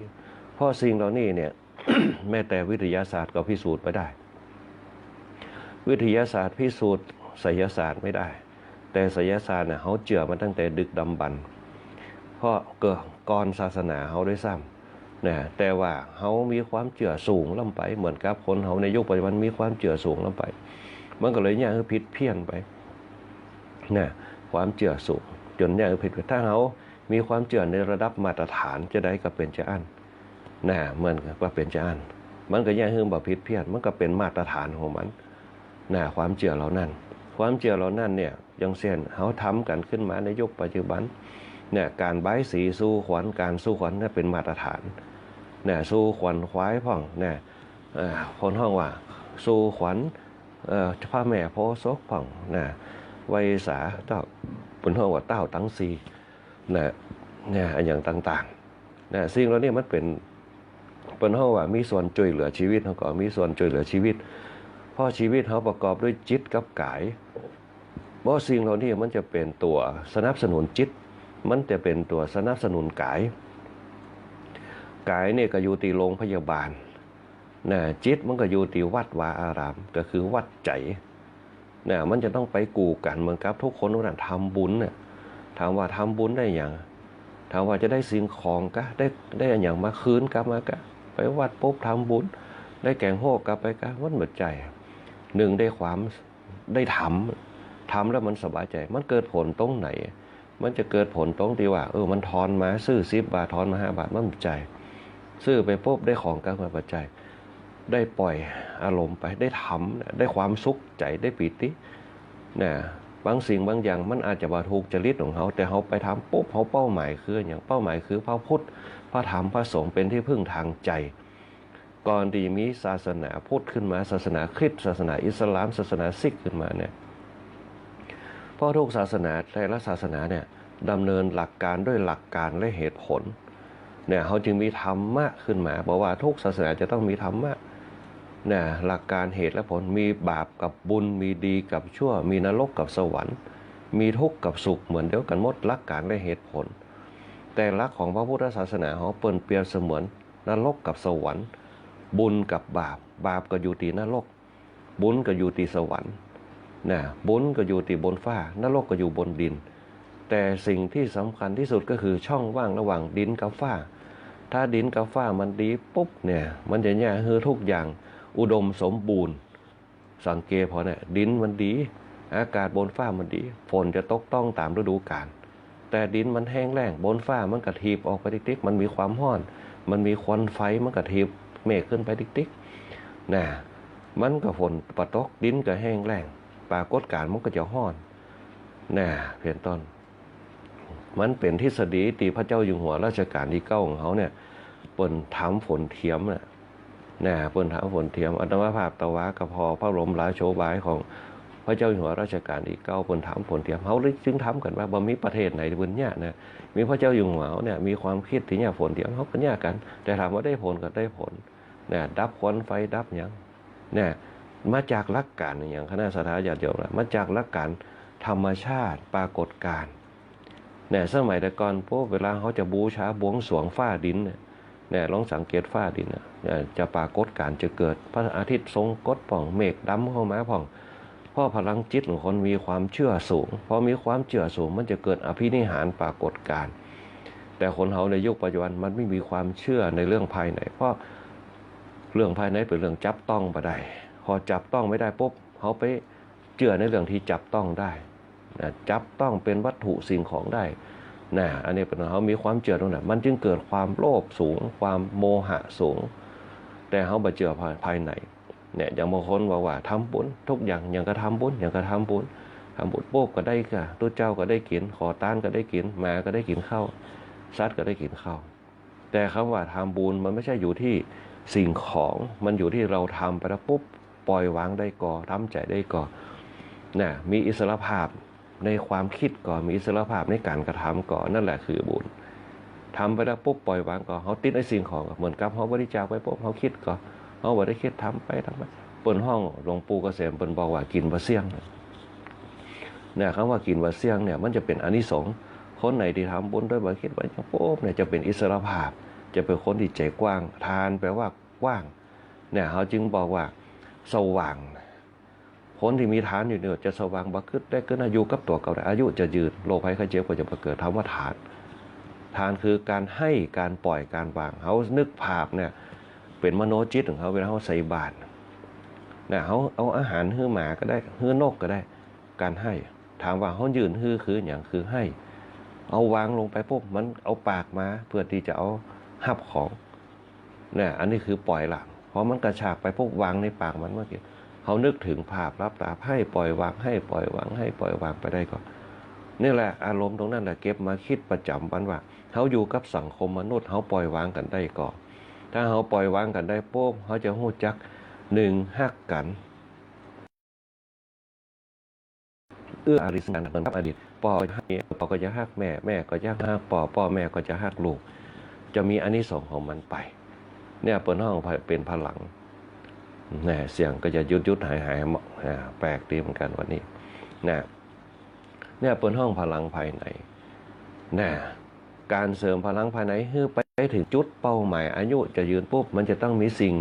Speaker 4: เพราะสิ่งเหล่านี้เนี่ย แม้แต่วิทยาศาสตร์ก็พิสูจน์ไม่ได้วิทยาศาสตร์พิสูจน์ไสยศาสตร์ไม่ได้แต่ไสยศาสตร์เนี่ยเขาเชื่อมาตั้งแต่ดึกดำบรรพ์เพราะเกิดก่อนศาสนาเขาด้วยซ้ำนะแต่ว่าเขามีความเชื่อสูงล้ำไปเหมือนกับคนเขาในยุคปัจจุบันมีความเชื่อสูงล้ำไปมันก็เลยเนี่ยคือผิดเพี้ยนไปนะความเชื่อสูงจนเนี่ยคือผิดถ้าเขามีความเชื่อในระดับมาตรฐานจะได้ก็เป็นจะอันนะเหมือนกับเป็นจะอันมันก็แย่ขึ้นแบบผิดเพี้ยนมันก็เป็นมาตรฐานของมันนะความเชื่อเหล่านั้นความเชื่อเหล่านั้นเนี่ยอย่างเช่นเขาทำกันขึ้นมาในยุคปัจจุบันเนี่ยการบายสีสู้ขวัญการสู้ขวัญนี่เป็นมาตรฐานเนี่ยสู้ขวัญควายพ่องเนี่ยคนห้องว่าสู้ขวัญพระแม่โพธิ์ศกพ่องเนี่ยไวยสาเต้าเป็นห้องว่าเต้าตั้งซีเนี่ยอย่างต่างๆเนี่ยสิ่งเหล่านี้มันเป็นห้องว่ามีส่วนช่วยเหลือชีวิตเขาก็มีส่วนช่วยเหลือชีวิตเพราะชีวิตเขาประกอบด้วยจิตกับกายเพราะสิ่งเหล่านี้มันจะเป็นตัวสนับสนุนจิตมันจะเป็นตัวสนับสนุนกายเนี่ยก็อยู่ที่โรงพยาบาลนะจิตมันก็อยู่ที่วัดวาอารามก็คือวัดใจนะมันจะต้องไปกู่กันเหมือนกับทุกคนทุกท่านทำบุญเนี่ยถามว่าทำบุญได้อย่างถามว่าจะได้สิ่งของกะได้อย่างมาคืนกลับมากะไปวัดปุ๊บทำบุญได้แกงโฮกกลับไปกะมันหมดใจหนึ่งได้ความได้ทำแล้วมันสบายใจมันเกิดผลตรงไหนมันจะเกิดผลตรงที่ว่ามันทอนมาซื้อ10 บาททอนมา5 บาทมันหมดใจซื้อไปปุ๊บได้ของกลับมาปัจจัยได้ปล่อยอารมณ์ไปได้ทำได้ความสุขใจได้ปิตินะบางสิ่งบางอย่างมันอาจจะบาถูกจริตของเขาแต่เขาไปทำปุ๊บเขาเป้าหมายคืออย่างเป้าหมายคือพระพุทธพระธรรมพระสงฆ์เป็นที่พึ่งทางใจก่อนที่มีศาสนาพุทธขึ้นมาศาสนาคริสต์ศาสนาอิสลามศาสนาซิกขึ้นมาเนี่ยเพราะทุกศาสนาแต่ละศาสนาเนี่ยดำเนินหลักการด้วยหลักการและเหตุผลเนี่ยเขาจึงมีธรรมะขึ้นมาบอกว่าทุกศาสนาจะต้องมีธรรมะเนี่ยหลักการเหตุและผลมีบาปกับบุญมีดีกับชั่วมีนรกกับสวรรค์มีทุกข์กับสุขเหมือนเดียวกันหมดหลักการและเหตุผลแต่หลักของพระพุทธศาสนาเขาเปรียบเสมือนนรกกับสวรรค์บุญกับบาปก็อยู่ที่นรกบุญก็อยู่ที่สวรรค์นะบุญก็อยู่ที่บนฟ้านรกก็อยู่บนดินแต่สิ่งที่สำคัญที่สุดก็คือช่องว่างระหว่างดินกับฟ้าถ้าดินกับฟ้ามันดีปุ๊บเนี่ยมันจะแย่คือทุกอย่างอุดมสมบูรณ์สังเกตพอเนี่ยดินมันดีอากาศบนฟ้ามันดีฝนจะตกต้องตามฤดูกาลแต่ดินมันแห้งแล้งบนฟ้ามันกระทีบออกไปติ๊กๆมันมีความร้อนมันมีควันไฟมันกระทีบเมฆขึ้นไปติ๊กๆนะมันก็ฝนปะตกดินก็แห้งแล้งปรากฏการณ์มันก็จะร้อนนะเพียงต้นมันเป็นทฤษฎีที่พระเจ้าอยู่หัวรัชกาลที่9ของเขาเนี่ยเปิ้นถามฝนเทียมนะเปิ้นถามฝนเทียมอัตมาภาพตะวะกระพอพระบรมราโชบายของพระเจ้าอยู่หัวรัชกาลที่9เปิ้นถามฝนเทียมเขาจึงถามกันว่าบ่มีประเทศไหนบนเนี่ยนะมีพระเจ้าอยู่หัวเนี่ยมีความคิดที่เนี่ยฝนเทียมเขาก็เนี่ยกันแต่ถามว่าได้ผลก็ได้ผลนะดับควันไฟดับหยังเนี่ยมาจากหลักการอย่างคณะสัตยาญาติโยมมาจากหลักการธรรมชาติปรากฏการณ์เนี่ยสมัยแต่ก่อนพวกเวลาเขาจะบูชาบวงสรวงฟ้าดินเนี่ยลองสังเกตฟ้าดินจะปรากฏการณ์จะเกิดพระอาทิตย์ทรงกฎผ่องเมฆดำเข้ามาผ่องเพราะพลังจิตของคนมีความเชื่อสูงพอมีความเชื่อสูงมันจะเกิดอภินิหารปรากฏการณ์แต่คนเขาในยุคปัจจุบันมันไม่มีความเชื่อในเรื่องภายในเพราะเรื่องภายในเป็นเรื่องจับต้องไปได้พอจับต้องไม่ได้ปุ๊บเขาไปเชื่อในเรื่องที่จับต้องได้จับต้องเป็นวัตถุสิ่งของได้นะอันนี้เป็นเขามีความเชื่อตรงนั้นมันจึงเกิดความโลภสูงความโมหะสูงแต่เขาบ่เชื่อภายในเนี่ยอย่างบางคนบอกว่าทำบุญทุกอย่างก็ทำบุญอย่างก็ทำบุญ ำบุญปุ๊บก็ได้ค่ะตัวเจ้าก็ได้กินขอต้านก็ได้กินหมาก็ได้กินข้าวสัตว์ก็ได้กินข้าวแต่คำว่าทำบุญมันไม่ใช่อยู่ที่สิ่งของมันอยู่ที่เราทำไปแล้วปุ๊บปล่อยวางได้ก่อทำใจได้ก่อนะมีอิสรภาพในความคิดก่อนมีอิสรภาพในการกระทำก่อนนั่นแหละคือบุญทำไปแล้วปุ๊บปล่อยวางก่อนเขาติดไอ้สิ่งของเหมือนกับเขาบริจาคไปปุ๊บเขาคิดก่อนเขาบริคิดทำไปเปิดห้องหลวงปู่เกษมเปิดบอกว่ากินบะเสี่ยงเนี่ยคำว่ากินบะเสี่ยงเนี่ยมันจะเป็นอานิสงส์คนไหนที่ทำบุญด้วยบะคิดไว้ปุ๊บเนี่ยจะเป็นอิสรภาพจะเป็นคนที่ใจกว้างทานแปลว่ากว้างเนี่ยเขาจึงบอกว่าสว่างคนที่มีทานอยู่เนี่ยจะสว่างบักขึ้นได้ขึ้นอายุกับตัวเก่าได้อายุจะยืนโรคภัยไข้เจ็บก็จะเกิดทำว่าทานคือการให้การปล่อยการวางเขานึกภาพเนี่ยเป็นมโนจิตของเขาเวลาเขาใส่บาตรเนี่ยเขาเอาอาหารฮื้อหมาก็ได้ฮื้อนกก็ได้การให้ถามว่าเขายืนฮื้อคืออย่างคือให้เอาวางลงไปปุ๊บมันเอาปากมาเพื่อที่จะเอาหับของเนี่ยอันนี้คือปล่อยหลังเพราะมันกระชากไปปุ๊บวางในปากมันเมื่อกี้เขานึกถึงภาพรับตาให้ปล่อยวางให้ปล่อยวางให้ปล่อยวางไปได้ก่อนนี่แหละอารมณ์ตรงนั้นแหละเก็บมาคิดประจำวันว่าเขาอยู่กับสังคมมนุษย์เขาปล่อยวางกันได้ก่อนถ้าเขาปล่อยวางกันได้ปุ๊บเขาจะหู้จักหนึ่งฮักกันอาริสันเหมือนกับอดีตพ่อก็จะฮักแม่แม่ก็จะฮักพ่อแม่ก็จะฮักลูกจะมีอานิสงส์ของมันไปเนี่ยเปิดห้องเป็นพลังเนี่ยเสียงก็จะยุดหายแปลกดีเหมือนกันวันนี้เนี่ยเปิดห้องพลังภายในเนี่ยการเสริมพลังภายในให้ไปถึงจุดเป้าหมายอายุจะยืนปุ๊บมันจะต้องมีสิ่ง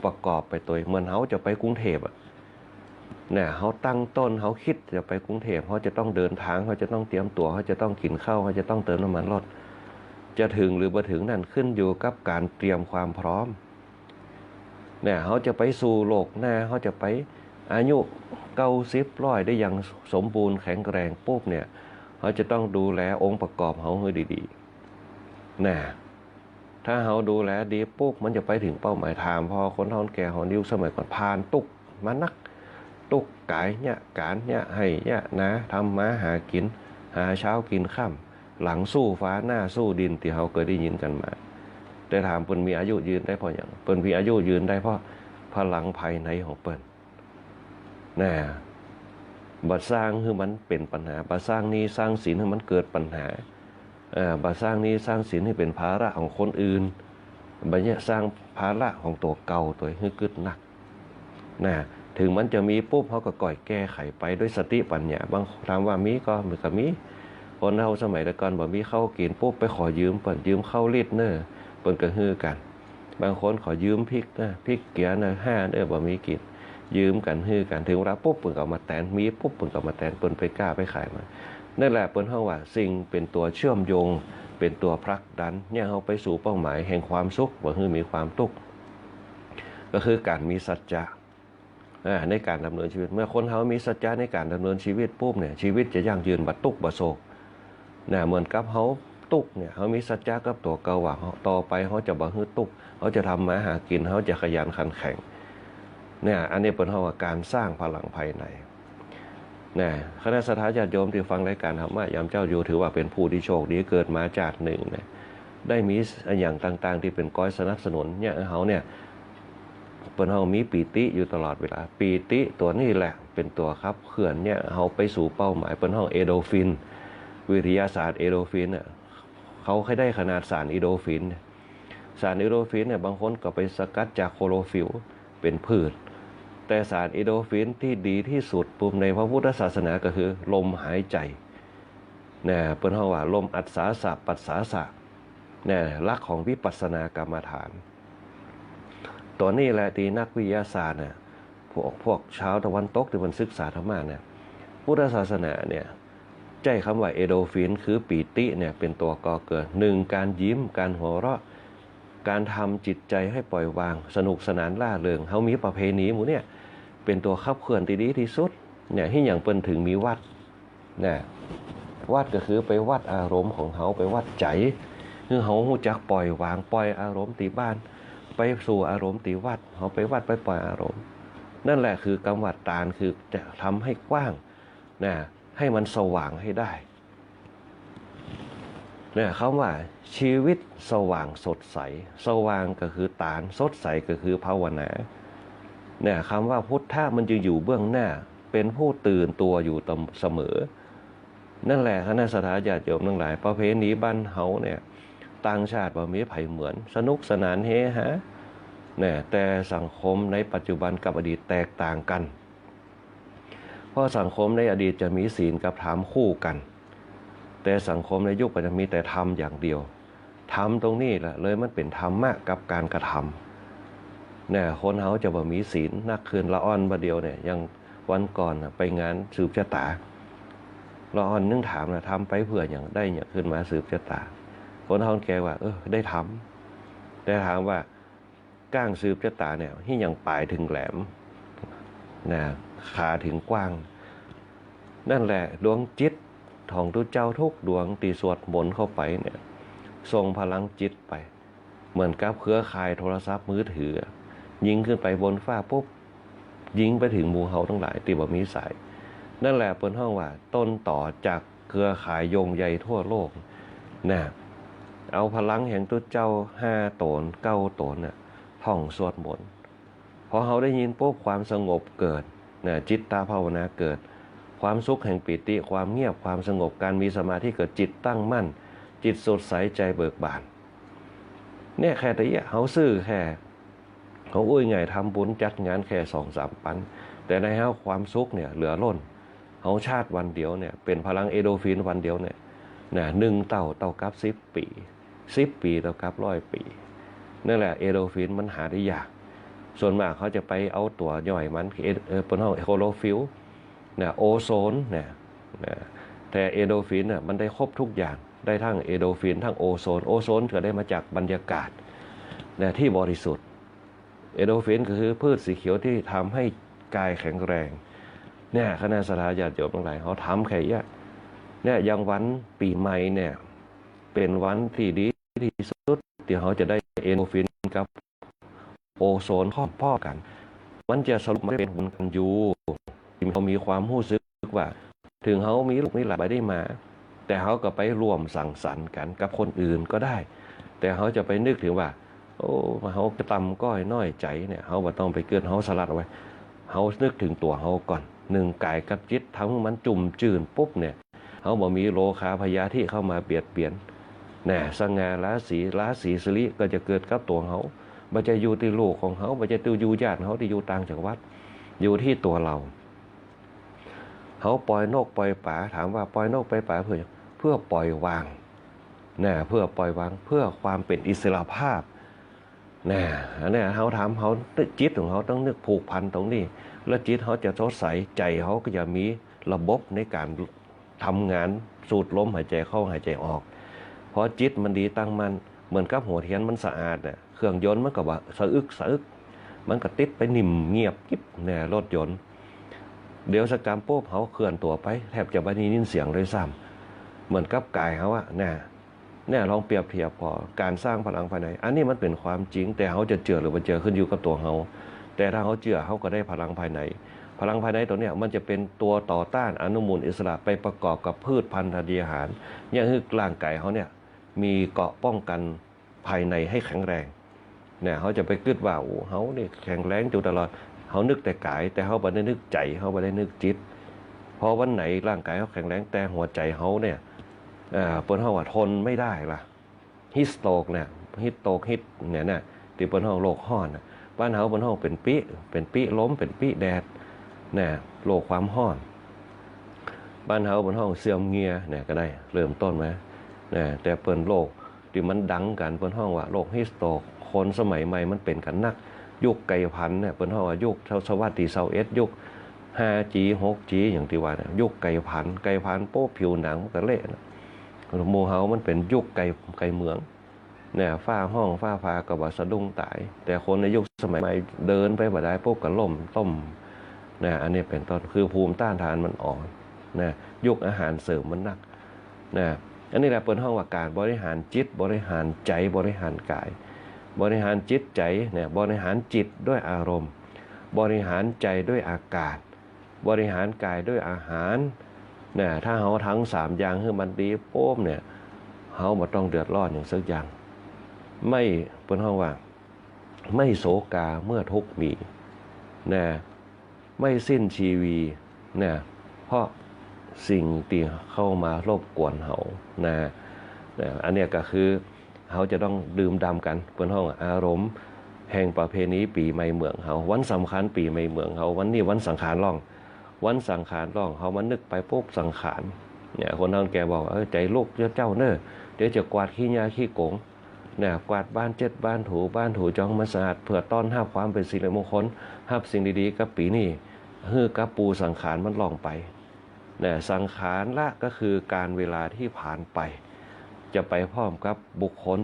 Speaker 4: ประกอบไปตัวเหมือนเขาจะไปกรุงเทพเนี่ยเขาตั้งต้นเขาคิดจะไปกรุงเทพเขาจะต้องเดินทางเขาจะต้องเตรียมตัวเขาจะต้องกินข้าวเขาจะต้องเติมน้ำมันรถจะถึงหรือบ่ถึงนั่นขึ้นอยู่กับการเตรียมความพร้อมเนี่ยเขาจะไปสู่โลกหน้าเขาจะไปอายุ90-100ได้อย่างสมบูรณ์แข็งแรงปุ๊บเนี่ยเขาจะต้องดูแลองค์ประกอบเขาให้ดีๆนะถ้าเขาดูแลดีปุ๊บมันจะไปถึงเป้าหมายถามพอคนเฒ่าแก่ของนิ้วสมัยก่อนผ่านตุกมานักตุกกายเนี่ยการเนี่ยให้เนี่ยนะทำมาหากินหาเช้ากินค่ำหลังสู้ฟ้าหน้าสู้ดินที่เขาเคยได้ยินกันมาแต่ถามเปิ้นมีอายุยืนได้เพราะอย่างเปิ้นมีอายุยืนได้เพราะพลังภายในของเปิ้นนะบัดสร้างคือมันเป็นปัญหาบัดสร้างนี้สร้างศีลให้มันเกิดปัญหาบัดสร้างนี้สร้างศีลให้เป็นภาระของคนอื่นบัดเนี่ยสร้างภาระของตัวเก่าตัวให้กึดหนักนะถึงมันจะมีปุ๊บเขาก็ก่อยแก้ไขไปด้วยสติปัญญาบางถามว่ามีก็เหมือนกับมีคนเราสมัยแต่ก่อนบ่มีเข้ากินปุ๊บไปขอยืมเปิ้นยืมเข้าลิตรเนอเปิ้นก็ฮือกันบางคนขอยืมพริกนะพริกเกี๊ยนะ5บ่มีกินยืมกันฮือกันถึงเวลาปุ๊บเปิ้นก็มาแตนมีปุ๊บเปิ้นก็มาแตนเปิ้นไปกล้าไปขายมานั่นแหละเปิ้นเฮาว่าสิ่งเป็นตัวเชื่อมโยงเป็นตัวผลักดันเนี่ยเฮาไปสู่เป้าหมายแห่งความสุขบ่ฮือมีความทุกข์ก็คือการมีสัจจะในการดำเนินชีวิตเมื่อคนเฮามีสัจจะในการดำเนินชีวิตปุ๊บเนี่ยชีวิตจะยั่งยืนบ่ทุกข์บ่โศกเหมือนกับเฮาตุกเนี่ยเขามีสัจจะกับตัวเก่าว่าต่อไปเขาจะบ่ฮื้อตุกเขาจะทำมาหากินเขาจะขยันขันแข็งเนี่ยอันนี้เป็นเฮาว่าการสร้างพลังภายในเนี่ยคณะสัตยาติโยมที่ฟังรายการธรรมะยามเจ้าอยู่ถือว่าเป็นผู้ที่โชคดีเกิดมาจากหนึ่งเนี่ยได้มีอย่างต่างๆที่เป็นก้อยสนับสนุนเนี่ยเขาเนี่ยเป็นเฮามีปีติอยู่ตลอดเวลาปีติตัวนี้แหละเป็นตัวครับเคลื่อนเนี่ยเขาไปสู่เป้าหมายเป็นเฮาเอโดฟินวิทยาศาสตร์เอโดฟินเนี่ยเขาให้ได้ขนาดสารอีโดฟินสารอีโดฟินเนี่ยบางคนก็ไปสกัดจากโคโรฟิลเป็นพืชแต่สารอีโดฟินที่ดีที่สุดปุ่มในพระพุทธศาสนาก็คือลมหายใจเนี่ยเปิ้นเฮาว่าลมอัศสาสะปัสสาสะเนี่ยหลักของวิปัสสนากรรมฐานตัวนี้แหละที่นักวิทยาศาสตร์เนี่ยพวกชาวตะวันตกที่มันศึกษาธรรมะเนี่ยพุทธศาสนาเนี่ยใจคำว่าเอโดฟินคือปีติเนี่ยเป็นตัวก่อเกิด1การยิ้มการหัวเราะการทำจิตใจให้ปล่อยวางสนุกสนานล่าเริงเฮามีประเพณีหมู่เนี่ยเป็นตัวขับเคลื่อนที่ดีที่สุดเนี่ยที่อย่างเปิ้นถึงมีวัดเนี่ยวัดก็คือไปวัดอารมณ์ของเฮาไปวัดใจคือเฮาฮู้จักปล่อยวางปล่อยอารมณ์ตีบ้านไปสู่อารมณ์ตีวัดเฮาไปวัดไปปล่อยอารมณ์นั่นแหละคือกำวัดตาลคือจะทำให้กว้างนะ ให้มันสว่างให้ได้เนี่ยคำว่าชีวิตสว่างสดใสสว่างก็คือตาลสดใสก็คือภาวนาเนี่ยคำว่าพุทธะมันจะอยู่เบื้องหน้าเป็นผู้ตื่นตัวอยู่เสมอนั่นแหละคณะสัตยาติโยมทั้งหลายประเพณีบ้านเฮาเนี่ยต่างชาติบ่มีไผเหมือนสนุกสนานเฮฮาเนี่ยแต่สังคมในปัจจุบันกับอดีตแตกต่างกันเพราะสังคมในอดีตจะมีศีลกับธรรมคู่กันแต่สังคมในยุคปัจจุบันมีแต่ธรรมอย่างเดียวธรรมตรงนี้แหละเลยมันเป็นธรรมะกับการกระทำเนี่ยคนเฮาจะบ่มีศีลนักคืนละอ่อนบ่เดียวเนี่ยยังวันก่อนไปงานสืบชะตาละอ่อนนึงถามนะทำไปเพื่ออย่างได้อย่างขึ้นมาสืบชะตาคนเฮาแกว่าได้ทำแต่ถามว่าก้างสืบชะตาเนี่ยที่ยังปลายถึงแหลมนะขาถึงกว้างนั่นแหละดวงจิตของทุกเจ้าทุกดวงตีสวดมนต์เข้าไปเนี่ยส่งพลังจิตไปเหมือนกับเครือข่ายโทรศัพท์มือถือยิงขึ้นไปบนฟ้าปุ๊บยิงไปถึงหมู่เฮาทั้งหลายที่บ่มีสายนั่นแหละเปิ้นฮ้องว่าต้นต่อจากเครือข่ายโยงใยทั่วโลกนะเอาพลังแห่งตัวเจ้า5ตน9ตนน่ะท่องสวดมนต์พอเฮาได้ยินปุ๊บความสงบเกิดนะจิตตภาวนาเกิดความสุขแห่งปิติความเงียบความสงบการมีสมาธิเกิดจิตตั้งมั่นจิตสดใสใจเบิกบานเนี่ยแค่แต่เฮาซื้อแค่เขาไงทำบุญจัดงานแค่ 2-3 ปันแต่ในเฮาความสุขเนี่ยเหลือล้นเฮาชาติวันเดียวเนี่ยเป็นพลังเอโดฟินวันเดียวเนี่ยนะ1เท่ากับ10 ปี10 ปีเท่ากับ100 ปีนั่นแหละเอโดฟินมันหาได้ยากส่วนมากเขาจะไปเอาตัวย่อยมันเป็นห้องโคโรฟิลเนี่ยโอโซนเนี่ยแต่เอโดฟินน่ะมันได้ครบทุกอย่างได้ทั้งเอโดฟินทั้งโอโซนก็ได้มาจากบรรยากาศเนี่ยที่บริสุทธิ์เอโดฟินก็คือพืชสีเขียวที่ทำให้กายแข็งแรงเนี่ยคณะสัตยาติโยมทั้งหลายเขาทำแค่เนี่ยอย่างวันปีใหม่เนี่ยเป็นวันที่ดีที่สุดที่เขาจะได้เอโดฟินกับโอโซนพ่อกันมันจะสรุปไม่เป็นหุ่นกันอยู่เขามีความรู้สึกว่าถึงเขามีลูกมีหลานไปได้มาแต่เขาก็ไปร่วมสังสรรค์กันกับคนอื่นก็ได้แต่เขาจะไปนึกถึงว่าโอ้เขาจะตำก้อยน้อยใจเนี่ยเขาบ่ต้องไปเกินเขาสลัดเอาไว้เขานึกถึงตัวเขาก่อน1กายกับจิตทั้งมันจุ่มจืดปุ๊บเนี่ยเขาบ่มีโลคาพยาธิเข้ามาเบียดเบียนเนี่ยสง่าราศีสิริก็จะเกิดกับตัวเขาบ่จะอยู่ที่ลูกของเขาบ่จะอยู่ญาติเขาที่อยู่ต่างจังหวัดอยู่ที่ตัวเราเขาปล่อยนกปล่อยป่าถามว่าปล่อยนกปล่อยป่าเพื่อปล่อยวางนะเพื่อปล่อยวางเพื่อความเป็นอิสระภาพนะเนี่ยเขาถามเขาจิตของเขาต้องนึกผูกพันตรงนี้แล้วจิตเขาจะสดใสใจเขาก็จะมีระบบในการทำงานสูดลมหายใจเข้าหายใจออกเพราะจิตมันดีตั้งมันเหมือนกับหัวเทียนมันสะอาดเนี่ยเครื่องยนต์มันก็ว่าสะอึกมันก็ติดไปนิ่มเงียบกิ๊บเนี่ยรถยนต์เดี๋ยวสกรรมปุ๊บเขาเคลื่อนตัวไปแทบจะไม่ได้ยินเสียงเลยซ้ำเหมือนกับกายเขาอะเนี่ยลองเปรียบเทียบพอการสร้างพลังภายในอันนี้มันเป็นความจริงแต่เขาจะเจือหรือไม่เจือขึ้นอยู่กับตัวเขาแต่ถ้าเขาเจือเขาก็ได้พลังภายในตัวเนี้ยมันจะเป็นตัวต่อต้านอนุมูลอิสระไปประกอบกับพืชพันธุ์ธัญญาหารอย่างคือร่างกายเขาเนี่ยมีเกราะป้องกันภายในให้แข็งแรงเนี่ยเขาจะไปคิดว่าโอ้เขาเนี่ยแข็งแรงอยู่ตลอดเขานึกแต่กายแต่เขาไม่ได้นึกใจเขาไม่ได้นึกจิตพอวันไหนร่างกายเขาแข็งแรงแต่หัวใจเขาเนี่ยเปิ้นเขาว่าทนไม่ได้ล่ะฮิสโตกเนี่ยเนี่ยที่เปิ้นห้องโรคฮ้อนบ้านเฮาเปิ้นห้องเป็นปิล้มเป็นปิแดดเนี่ยโรคความฮ้อนบ้านเฮาเปิ้นห้องเสื่อมเงียเนี่ยก็ได้เริ่มต้นมาเนี่ยแต่เปิ้นโรคที่มันดังกันเปิ้นห้องว่าโรคฮิสโตกคนสมัยใหม่มันเป็นกันนักยุคไก่พันธุ์เนี่ยเปิ้นห้องว่ายุคทศวรรษที่21ยุค 5G 6G อย่างที่ว่าเนี่ยยุคไก่พันธุ์โป๊ผิวหนังมันก็เละนะหมู่เฮามันเป็นยุคไก่เมืองเนี่ยฟ้าก็บ่สะดุ้งตายแต่คนในยุคสมัยใหม่เดินไปบ่ได้ปุ๊บก็ล้มต้มเนี่ยอันนี้เป็นต้นคือภูมิต้านทานมันอ่อนนะยุคอาหารเสริมมันหนักนะอันนี้แหละเปิ้นห้องว่าการบริหารจิตบริหารใจบริหารกายบริหารจิตใจเนี่ยบริหารจิตด้วยอารมณ์บริหารใจด้วยอากาศบริหารกายด้วยอาหาร เนี่ยถ้าเฮาทั้ง3อย่างคือมันดีโป๊บเนี่ยเฮาบ่ต้องเดือดร้อนอย่างสักอย่างไม่เปิ้นฮ้องว่าไม่โศกาเมื่อทุกข์มีนะไม่สิ้นชีวีนะเพราะสิ่งที่เข้ามารบกวนเฮานะอันเนี้ยก็คือเฮาจะต้องดื่มด่ำกันเปิ้นฮ้องอารมณ์แห่งประเพณีปีใหม่เมืองเฮาวันสำคัญปีใหม่เมืองเฮาวันนี้วันสังขารร้องวันสังขารร้องเฮามานึกไปปุ๊บสังขารเนี่ยคนเฒ่าแกบอกใจลูกเจ้าเน้อเดี๋ยวจะกวาดขี้ยาขี้กงเนี่ยกวาดบ้านเจ็ดบ้านถูจองมาสะอาดเพื่อต้อนรับความเป็นสิริมงคลรับสิ่งดีๆกับปีนี้ฮือกับปูสังขารมันล่องไปเนี่ยสังขารละก็คือการเวลาที่ผ่านไปจะไปพร้อมกับบุคคล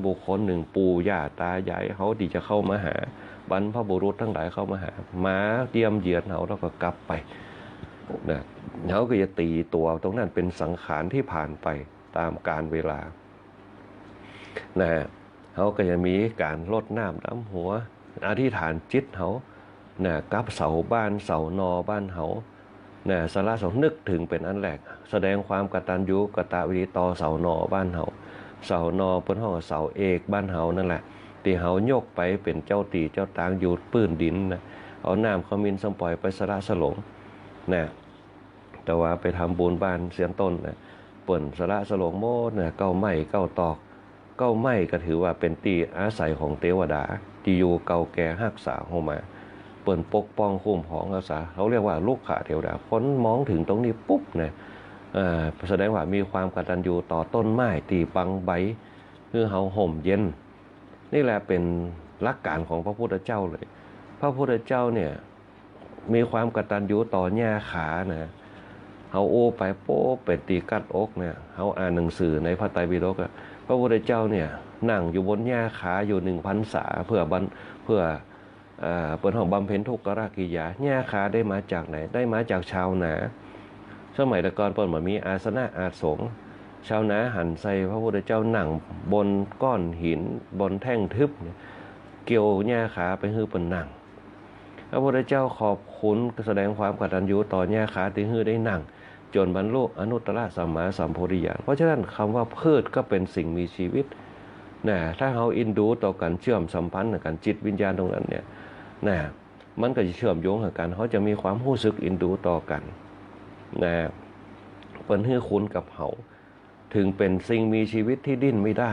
Speaker 4: หนึ่งปู่ย่าตายายเขาที่จะเข้ามาหาบรรพบุรุษทั้งหลายเข้ามาหามาเตรียมเยือนเขาแล้วก็กลับไปนะเขาก็จะตีตัวตรงนั้นเป็นสังขารที่ผ่านไปตามกาลเวลานะเขาก็จะมีการรดน้ำดำหัวอธิษฐานจิตเขานะกับเสาบ้านเสานอบ้านเขานะสาระสองนึกถึงเป็นอันแรกแสดงความกตัญญูกตเวทีต่อเสานอบ้านเขาเสานอเป็นห้องเสาเอกบ้านเฮานั่นแหละที่เฮายกไปเป็นเจ้าตีเจ้าตางอยู่ปื้นดินนะเอาน้ำขมิ้นสมปล่อยไปสระสลงนะแต่ว่าไปทำบุญบ้านเสียนต้นนะเปิ่นสระสลงโมดนะเก้าไม้เก้าตอกเก้าไม้ก็ถือว่าเป็นตีอาศัยของเทวดาที่อยู่เก่าแก่รักษาเฮามาเปิ่นปกป้องคุ้มครองรักษาเขาเรียกว่าลูกขาเทวดาคนมองถึงตรงนี้ปุ๊บนะแสดงว่ามีความกตัญญูต่อต้นไม้ตีบังใบคือเฮาห่มเย็นนี่แหละเป็นหลักการของพระพุทธเจ้าเลยพระพุทธเจ้าเนี่ยมีความกตัญญูต่อหญ้าขานะเฮาโอไปโป๊เป็นตีกัดอกเนี่ยเฮาอ่านหนังสือในพระไตรปิฎกพระพุทธเจ้าเนี่ยนั่งอยู่บนหญ้าขาอยู่1,000 พรรษาเพื่อเปิดห้องบำเพ็ญทุกขกิริยาหญ้าขาได้มาจากไหนได้มาจากชาวนาสมัยแต่ก่อนเปิดเหมือนมีอาสนะอาสงชาวนาหันใส่พระพุทธเจ้านั่งบนก้อนหินบนแท่งทึบเกี่ยวหญ้าขาไปฮื้อเป็นนั่งพระพุทธเจ้าขอบคุณแสดงความกตัญญูต่อหญ้าขาที่ฮื้อได้นั่งจนบรรลุอนุตตรสัมมาสัมโพธิญาณเพราะฉะนั้นคำว่าพืชก็เป็นสิ่งมีชีวิตนะถ้าเขาอินดูต่อกันเชื่อมสัมพันธ์กันจิตวิญญาณตรงนั้นเนี่ยนะมันก็จะเชื่อมโยงกันเขาจะมีความรู้สึกอินดูต่อกันนะเปิ้นฮื้อคุ้นกับเขาถึงเป็นสิ่งมีชีวิตที่ดิ้นไม่ได้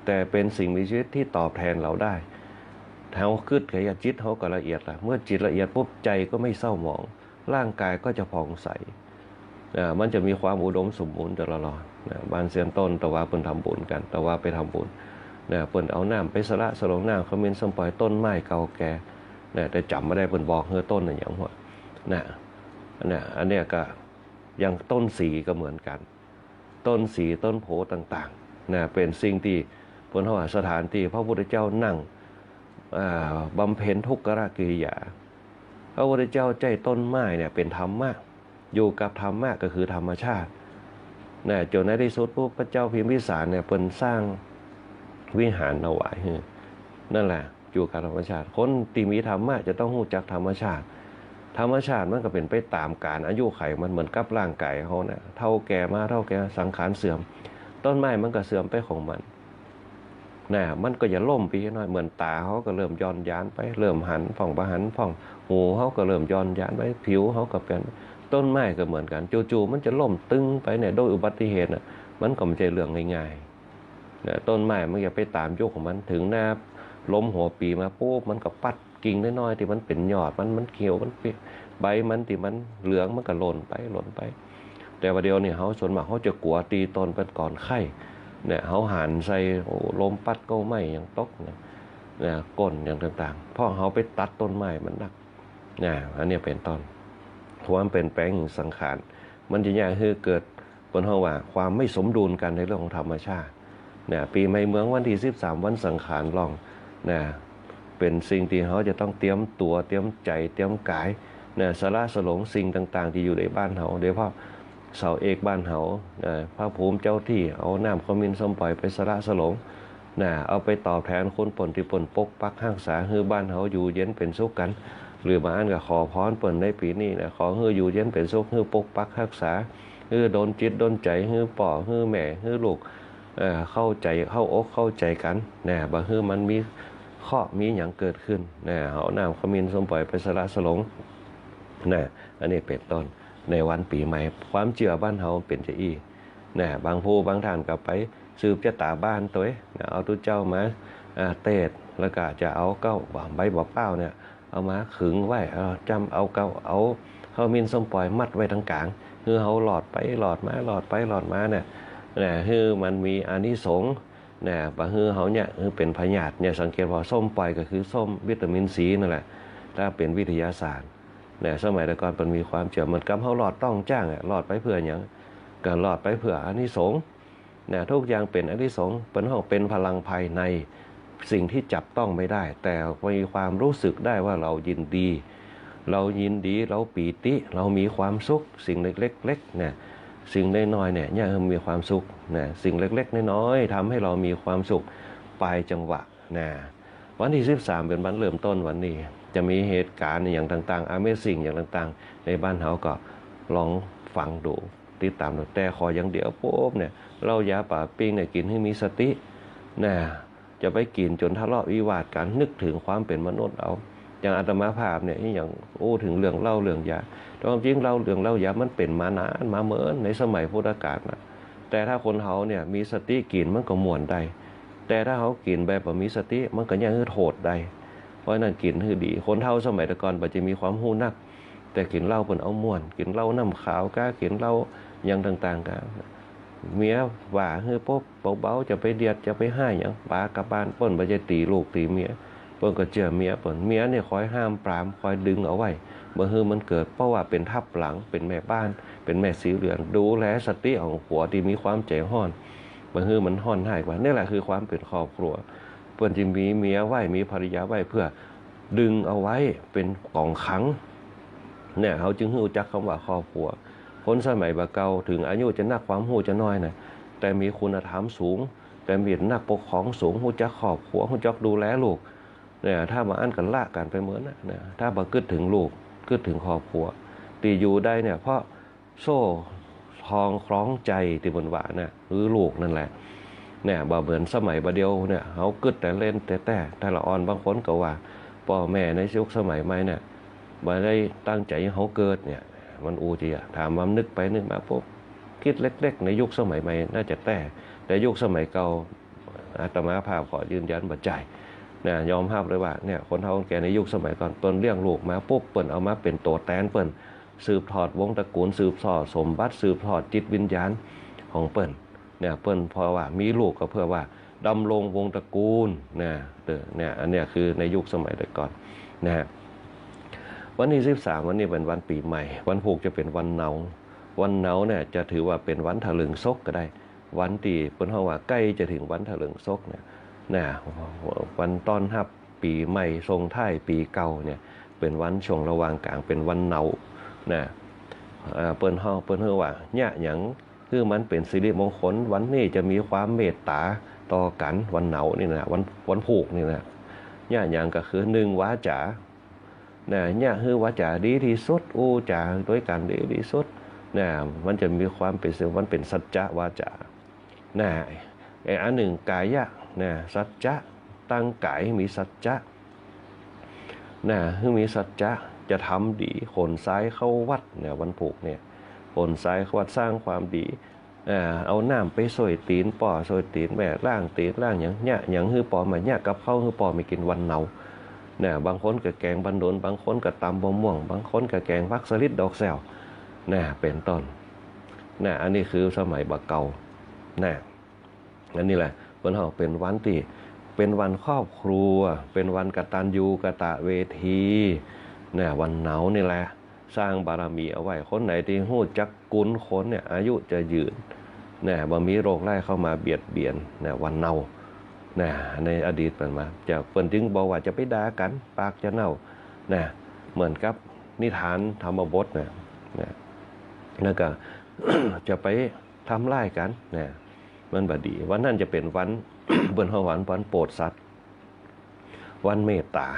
Speaker 4: แต่เป็นสิ่งมีชีวิตที่ตอบแทนเราได้เขาคิดกับจิตเขาก็ละเอียดละเมื่อจิตละเอียดปุ๊บใจก็ไม่เศร้าหมองร่างกายก็จะผ่องใสมันจะมีความอุดมสมบูรณ์ตลอดบ้านเสียนต้นแต่ว่าเปิ้นทำบุญกันแต่ว่าไปทำบุญเปิ้นเอาน้ำไปสละสลงน้ำขมิ้นสมปล่อยต้นไม้เก่าแก่แต่จำไม่ได้เปิ้นบอกเฮือต้นน่ะอย่างว่าอันเนี้ยก็อย่างต้นสีก็เหมือนกันต้นสีต้นโพต่างๆเป็นสิ่งที่เปิ้นว่าสถานที่พระพุทธเจ้านั่งบำเพ็ญทุกขกิริยาพระพุทธเจ้าใจต้นไม้เนี่ยเป็นธรรมะอยู่กับธรรมะก็คือธรรมชาติจนในที่สุดปุ๊บพระเจ้าพิมพิสารเนี่ยเปิ้นสร้างวิหารเอาไว้นั่นแหละอยู่กับธรรมชาติคนที่มีธรรมะจะต้องรู้จักธรรมชาติมันก็เป็นไปตามกาลอายุไขมันเหมือนกับร่างกายเขาเนี่ยเท่าแก่มาเท่าแก่สังขารเสื่อมต้นไม้มันก็เสื่อมไปของมันมันก็จะล่มไปน้อยเหมือนตาเขาก็เริ่มย้อนยานไปเริ่มหันผ่องหูเขาก็เริ่มย้อนยานไปผิวเขาก็เป็นต้นไม้ก็เหมือนกันจู่ๆมันจะล่มตึงไปเนี่ยโดยอุบัติเหตุมันก็ไม่ใช่เรื่องง่ายๆต้นไม้มันจะไปตามยุคของมันถึงหน้าล้มหัวปีมาปุ๊บมันก็ปัดกิ่งน้อยๆที่มันเป็นยอดมันเขียวมันใบมันที่มันเหลืองมันก็หล่นไปแต่ว่าเดียวนี่เขาส่วนมากเขาจะกลัวตีต้นเป็นก่อนไข่เขาหันใส่ลมปัดก็ไม่อย่างตกก้นอย่างต่างๆเพราะเขาไปตัดต้นไม้มันหนักอันนี้เป็นต้นความเป็นแปลงสังขารมันจะยากคือเกิดบนห้องว่าความไม่สมดุลกันในเรื่องของธรรมชาติปีใหม่เมืองวันที่13วันสังขารล่องเป็นสิ่งที่เขาจะต้องเตรียมตัวเตรียมใจเตรียมกายสละสลงสิ่งต่างๆที่อยู่ในบ้านเขาโดยเฉพาะเสาเอกบ้านเขาพระภูมิเจ้าที่เอาน้ำขมิ้นสมปล่อยไปสละสลงเอาไปตอบแทนคนปนที่ปนปกปักรักษาให้บ้านเขาอยู่เย็นเป็นสุขกันหรือมาอ่านกับขอพรเปิ่นในปีนี้ขอให้อยู่เย็นเป็นสุขให้ปกปักรักษา โดนจิตโดนใจป่อแม่ลูกเข้าใจเข้าอกเข้าใจกันนะบางมันมีข้อมีอย่างเกิดขึ้นนะเอาน้ำขมิ้นส้มปล่อยไปสละสลงนะอันนี้เป็นต้นในวันปีใหม่ความเชื่อบ้านเฮาเป็นจะอีนะบางผู้บางท่านก็ไปสืบชะตาบ้านตัวนะเอาตุเจ้ามาเตดแล้วก็จะเอาเก้าใบบ่อเป้าเนี่ยเอามาขึงไว้จำเอาเก้าเอาขมิ้นส้มปล่อยมัดไว้ทั้งกลางคือเฮาหลอดไปหลอดมาหลอดไปหลอดมาเนี่ยคือมันมีอานิสงส์นะบางเฮาเนี่ยเป็นพยาธิเนี่ยสังเกตว่าส้มปล่อยก็คือส้มวิตามินซีนั่นแหละถ้าเป็นวิทยาศาสตร์เนี่ยสมัยแต่ก่อนมันมีความเชื่อมันกำเฮาหลอดต้องจ้างหลอดไปเพื่ออย่างก็หลอดไปเพื่ออานิสงส์เนี่ยทุกอย่างเป็นอานิสงส์เป็นห้องเป็นพลังภายในสิ่งที่จับต้องไม่ได้แต่มีความรู้สึกได้ว่าเรายินดีเราปีติเรามีความสุขสิ่งเล็กๆเนี่ยสิ่งน้อยๆเนี่ยมีความสุขนะสิ่งเล็กๆน้อยๆทำให้เรามีความสุขปลายจังหวะนะวันที่13เป็นวันเริ่มต้นวันนี้จะมีเหตุการณ์อย่างต่างๆ Amazing อย่างต่างๆในบ้านเฮาก็ลองฟังดูติดตามดูแต่ขออย่างเดียวปุ๊บเนี่ยเรายาป่าปิ้งเนี่ยกินให้มีสตินะจะไปกินจนทะเลาะวิวาทกันนึกถึงความเป็นมนุษย์เอาอย่างอาตมาภาพเนี่ยอย่างถึงเรื่องเล่าเรื่องยาแต่ความจริงเล่าเรื่องเล่ายามันเป็นมานานมาเหมือนในสมัยพุทธกาลนะแต่ถ้าคนเฮาเนี่ยมีสติกินมันก็ม่วนได้แต่ถ้าเขากินแบบบ่มีสติมันก็ยังโทษได้เพราะนั้นกินคือดีคนเฒ่าสมัยแต่ก่อนบ่จะมีความรู้นักแต่กินเหล้าเพิ่นเอาม่วนกินเหล้าน้ำขาวกะกินเหล้าอย่างต่างๆกันเมียว่าปุ๊บเบาๆจะไปเดียดจะไปให้หยังปากลับบ้านเพิ่นบ่จะตีลูกตีเมียเพิ่นก็เจือเมียเพิ่นเมียเนี่ยคอยห้ามปรามคอยดึงเอาไว้บ่ฮือมันเกิดเพราะว่าเป็นทับหลังเป็นแม่บ้านเป็นแม่สีเหลืองดูแลสติของผัวที่มีความใจร้อนบ่ฮือมันร้อนหายกว่านี่แหละคือความเป็นครอบครัวเพิ่นจึงมีเมียไว้มีภรรยาไว้เพื่อดึงเอาไว้เป็นกองขังเนี่ยเขาจึงรู้จักคำว่าครอบครัวคนสมัยบ่เก่าถึงอายุจะนักความรู้จะน้อยนะแต่มีคุณธรรมสูงแต่มีนักปกครองสูงรู้จักครอบครัวรู้จักดูแลลูกเนี่ยถ้ามาอันกันละกันไปเหมือนนะถ้าบ่คิดถึงลูกคิดถึงครอบครัวตีอยู่ได้เนี่ยเพราะโซ่ทองคล้องใจที่บนว่าน่ะหรือลูกนั่นแหละเนี่ยบ่เหมือนสมัยบ่เดียวเนี่ยเฮาคิดแต่เล่นแต่ละอ่อนบางคนก็ว่าพ่อแม่ในยุคสมัยใหม่เนี่ยบ่ได้ตั้งใจให้เฮาเกิดเนี่ยมันจีถามว่านึกไปนึกมาปุ๊บคิดเล็กๆในยุคสมัยใหม่น่าจะแต่ยุคสมัยเก่าอาตมาภาพขอยืนยันบ่ใจนะยอมรับเลยว่าเนี่ยคนเฒ่าแก่ในยุคสมัยก่อนเปิ้นเลี้ยงลูกมาปุ๊บเปิ้นเอามาเป็นตัวแทนเปิ้นสืบทอดวงตระกูลสืบทอดสมบัติสืบทอดจิตวิญญาณของเปิ้นเนี่ยเปิ้นเพราะว่ามีลูกก็เพื่อว่าดำรงวงตระกูลเนี่ยอันเนี้ยคือในยุคสมัยแต่ก่อนนะฮะวันที่13วันนี้เป็นวันปีใหม่วันผูกจะเป็นวันเนาเนี่ยจะถือว่าเป็นวันถลึงซกก็ได้วันที่เปิ้นเฮาว่าใกล้จะถึงวันถลึงซกเนี่ยวันต้อนรับปีใหม่ทรงท้ายปีเก่าเนี่ยเป็นวันช่วงระหว่างกลางเป็นวันเนานะเปิ้นเฮาว่าเนี่ยหยังคือมันเป็นสิริมงคลวันนี้จะมีความเมตตาต่อกันวันเนานี่นะวันผูกนี่นะเนี่ยหยังก็คือ1วาจาเนี่ยคือวาจาดีที่สุดจาด้วยกันดีที่สุดมันจะมีความเป็นมันเป็นสัจจะวาจาอันหนึ่งกายะสัจจะตั้งกายให้มีสัจจะให้มีสัจจะจะทำดีขนซ้ายเข้าวัดวันผูกเนี่ยขนซ้ายเข้าวัดสร้างความดีเอาน้ำไปสวยตีนป่อสวยตีนแม่ล่างตีนล่างอย่างฮือป่อมาเนี่ยกับข้าวฮือป่อไม่กินวันเนาบางคนก็แกงบันโดนบางคนก็ตำบะม่วงบางคนก็แกงพักสลิดดอกแซวเป็นต้นอันนี้คือสมัยบ่เก่าอันนี้แหละวันเฮาเป็นวันที่เป็นวันครอบครัวเป็นวันกตัญญูกตเวทีวันเนานี่แหละสร้างบารมีเอาไว้คนไหนที่ฮู้จักกุลคนเนี่ยอายุจะยืนบ่มีโรคไร้เข้ามาเบียดเบียนวันเนาในอดีตเป็นมาจะเปิ้นจึงบอกว่าจะไปด่ากันปากจะเน่าเหมือนกับนิทานธรรมบทแล้วก็ จะไปทำร้ายกันมันบ่ดีวันนั้นจะเป็นวัน เบิ่นเฮาวันโปรดสัตว์วันเมตตา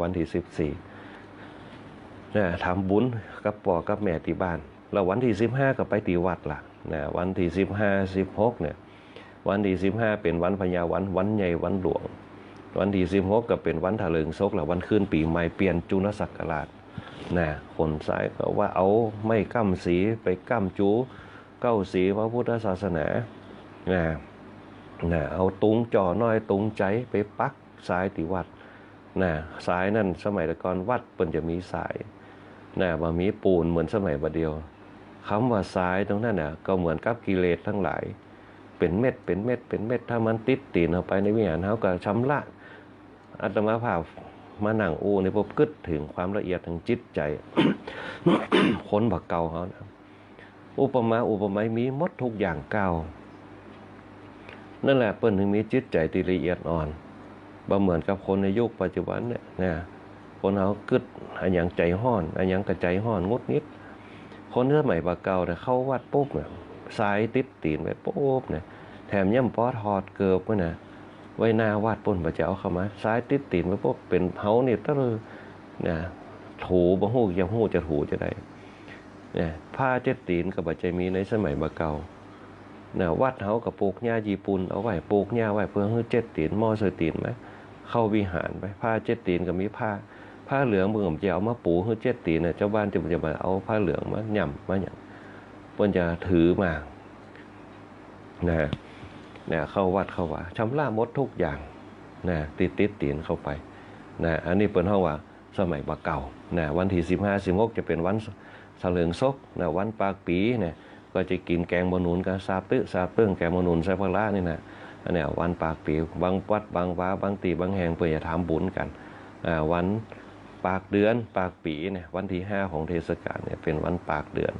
Speaker 4: วันที่14ทำบุญกับพ่อกับแม่ที่บ้าน แล้ววันที่15ก็ไปตีวัดล่ะนะวันที่15 16เนี่ยวันที่15เป็นวันพญาวันใหญ่วันหลวงวันที่16ก็เป็นวันถลิงศกแล้ววันขึ้นปีใหม่เปลี่ยนจุลศักราชนะคนสายก็ว่าเอาไม่กั้มสีไปกั้มจูเก้าสีพระพุทธศาสนานะเอาตุงจ่อน้อยตุงใจไปปักสายติวัดนะสายนั่นสมัยก่อนวัดเปิ้นจะมีสายนะบ่มีปูนเหมือนสมัยบัดเดียวคำว่าสายตรงนั้นน่ะก็เหมือนกับกิเลสทั้งหลายเป็นเม็ดเป็นเม็ดเป็นเม็ดถ้ามันติดตีนเข้าไปในวิญญาณเฮาก็ชำระอาตมาภาพมานั่งอู้ในพบกึดถึงความละเอียดทางจิตใจ คนบักเก่าเฮานะอุปมามีหมดทุกอย่างเก่านั่นแหละเปิ้นถึงมีจิตใจที่ละเอียดอ่อนบ่เหมือนกับคนในยุคปัจจุบันเนี่ยนะคนเฮากึดอันหยังใจห้อนอันหยังกระใจห้อนงดนิดคนสมัยบักเก่าเนี่ยเข้าวัดปุ๊บเนี่ยสายติดตีนไว้ปุ๊บเนี่ยแถมย่ำป๊อทอดเกิบไว้นะไว้หน้าวัดป่นบ่จะเอาเข้ามาสายติดตีนไว้ปุ๊บเป็นเฮานี่ตะเลยนะถูบ่ฮู้จะฮู้จะถูจะได้เนี่ยผ้าเจ็ดตีนก็บ่ใจมีในสมัยบักเก่านะวัดเฮากับปลูกหญ้าญี่ปุ่นเอาไว้ปลูกหญ้าไว้เพื่อให้เจ็ดตีนมอเสตีนไหมเข้าวิหารไปผ้าเจ็ดตีนก็มีผ้าเหลืองเบิ่งจะเอามาปูให้เจ็ดตีนน่ะเจ้าบ้านจะมาเอาผ้าเหลืองมาหย่ำมาหยังเพิ่นจะถือมานะเข้าวัดเข้าว่าชำระหมดทุกอย่างนะติดตีนเข้าไปนะอันนี้เปิ้นเฮาว่าสมัยบักเก่านะวันที่15 16จะเป็นวันสะเลิงศกนะวันปากปีเนี่ยก็จะกินแกงบะหนุนกับซาบตึ้งแกงบะหนุนใส่ปลาร้านี่นะอันนี้วันปากปีบางวัดบางว้าบางตีบางแห่งเพื่อจะทำบุญกันวันปากเดือนปากปีเนี่ยวันที่5ของเทศกาลเนี่ยเป็นวันปากเดือน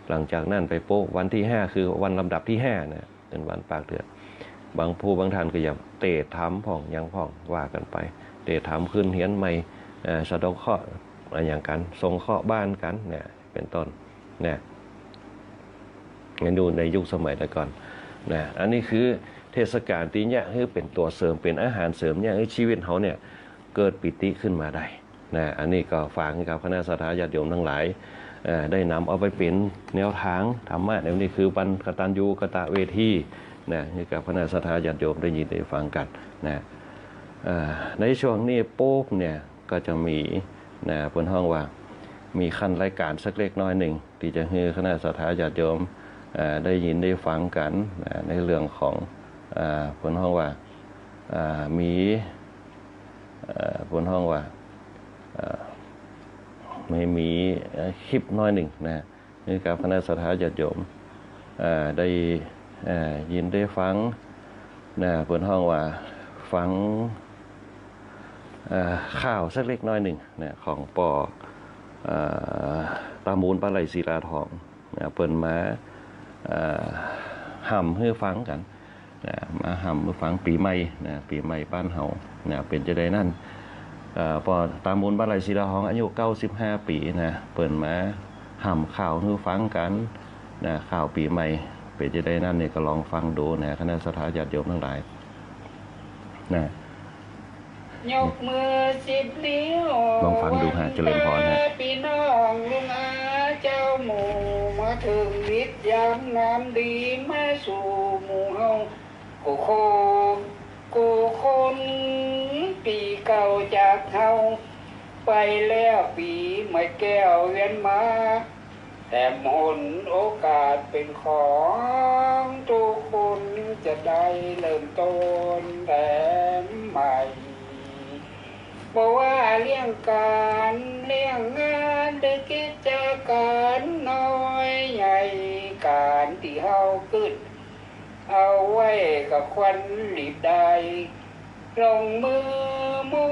Speaker 4: หลังจากนั้นไปโป๊ะวันที่5คือวันลำดับที่5เนี่ยเป็นวันปากเดือนบางผู้บางท่านก็อย่าเตะถามผ่องยังผ่องว่ากันไปเตะถามขึ้นเฮียนใหม่สะดอกเคราะห์อย่างกันทรงเคราะห์บ้านกันเนี่ยเป็นต้นเนี่ยงั้นดูในยุคสมัยแต่ก่อนนะอันนี้คือเทศกาลที่เนี่ยคือเป็นตัวเสริมเป็นอาหารเสริมเนี่ยให้ชีวิตเขาเนี่ยเกิดปิติขึ้นมาได้นะอันนี้ก็ฝากให้กับคณะสัตยาติโยมทั้งหลายได้นำเอาไปเป็นแนวทางธรรมะในวันนี้คือปันกตัญญูกตเวทีนะให้กับคณะสัตยาติโยมได้ยินได้ฟังกันนะในช่วงนี้โป๊บเนี่ยก็จะมีนะบนห้องว่ามีขั้นรายการสักเล็กน้อยหนึ่งที่จะให้คณะสัตยาติโยมได้ยินได้ฟังกันในเรื่องของบนห้องว่ามีบนห้องว่าไม่มีคลิปน้อยหนึ่งนะนี่กับคณะสัตยาติโยมได้ยินได้ฟังนะบนห้องว่าฟังข่าวสักเล็กน้อยหนึ่งนะของปอตามูลปลาไหลศิลาทองนะเปิดมาห่ำให้ฟังกันนะมาห่ำให้ฟังปีใหม่นะปีใหม่บ้านเฮานะเป็นจะได้นั่นพอตามมูลบ้านไรศิลาทองอายุ95 ปีนะเปิดมาห่ำข่าวให้ฟังกันนะข่าวปีใหม่เป็นจะได้นั่นเนี่ยก็ลองฟังดูนะคณะสัตยาติโยมทั้งหลายนะ
Speaker 1: ยกมือ10 นิ้ว
Speaker 4: ลองฟังดูฮะเจริญพรฮะ
Speaker 1: พี่น้องลุงอาเจ้าหมู่มาถึงวิทยามน้ำดีมาสู่หมู่เฮากูคนปีเก่าจากเฮาไปแล้วปีใหม่แก้วเวียนมาแต่หนโอกาสเป็นของทุกคนจะได้เริ่มต้นแต่ใหม่บอกว่าเลี้ยงการเลี้ยงงานได้กิจการน้อยใหญ่การที่เฮาขึ้นเอาไว้กับควันหลีบได้ลงมือมู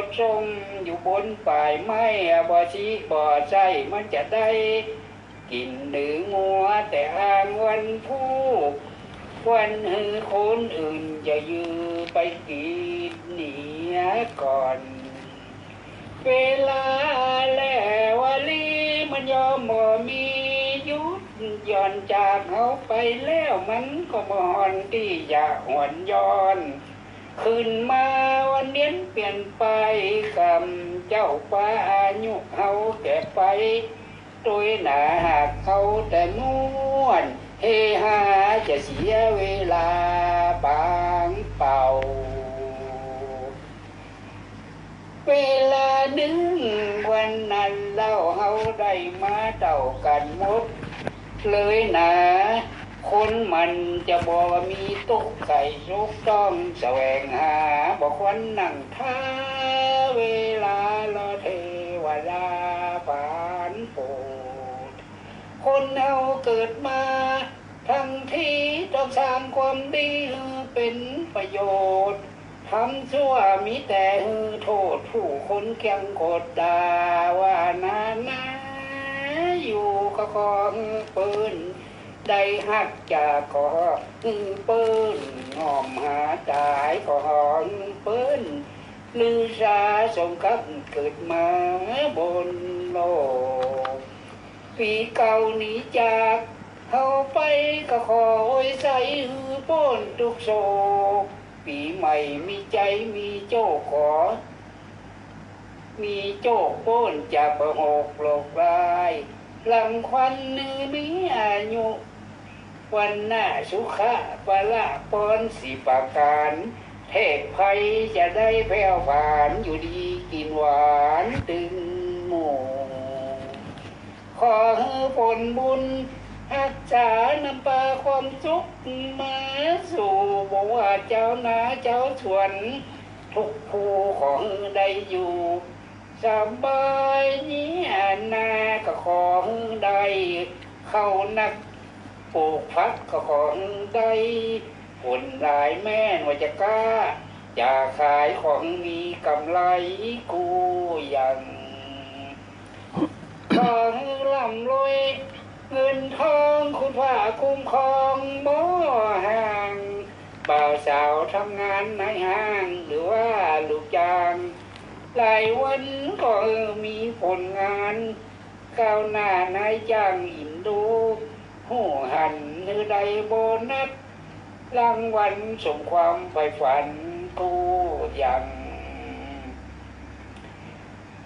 Speaker 1: ดชมอยู่บนป่ายไม้บ่ชี้บ่ใช่มันจะได้กินหรืองัวแต่อ้างวันผู้วันหือคนอื่นจะยือไปกินเหนียก่อนเวลาแล้ววลีมันยอมบ่มียุดย่อนจากเขาไปแล้วมันก็มอนที่จะหวนย้อนขึ้นมาวันเดียนเปลี่ยนไปกรรมเจ้าป้าอายุเขาแก่ไป โดยหนาหากเขาแต่ม่วนเฮฮาจะเสียเวลาบางเป่าเวลาหนึ่งวันนั้นเล่าเฮาได้มาเต่ากันหมดเลยนะคนมันจะบอกว่ามีตุกไก่สุกต้องแสวงหาบอกวันนั่งท่าเวลารอเทวดาผ่านโปรดคนเอาเกิดมาทั้งที่ต้องสร้างความดีเป็นประโยชน์ทำชั่วมีแต่โทษผู้คนเกียงกดดาว่านานาอยู่ก็ขอปืนได้หักจากขอปืนงอมหาตายขอปืนลือชาสมกับเกิดมาบนโลกปีเก่านี้จากเขาไปก็ขอโอยใส่ป้นทุกโศกปีใหม่มีใจมีโจ้ขอมีโจ้ป้นจะประหกโลกลายหลังควันมีอายุวันหน้าสุขะปะละปอนสิปาการเทพไพจะได้แผ่วผ่านอยู่ดีกินหวานตึงโมขอผลบุญรักษานำปาความสุขมาสู่บอกว่าเจ้านาเจ้าชวนทุกผู้ของได้อยู่สบายนี้นาก็ของได้เข้านักปลูกพักก็ของได้ผลหลายแม่นว่าจะกล้าจะขายของมีกำไรกูยังของร่ำรวยเงินทองคุณพระคุ้มครองบ่ห่างบ่าวสาวทำงานในห้างหรือว่าลูกจ้างหลายวันก็มีผลงานก้าวหน้านายจ้างอินดูหูหันหรือใดโบนัสรางวัลสมความใฝ่ฝันกูยัง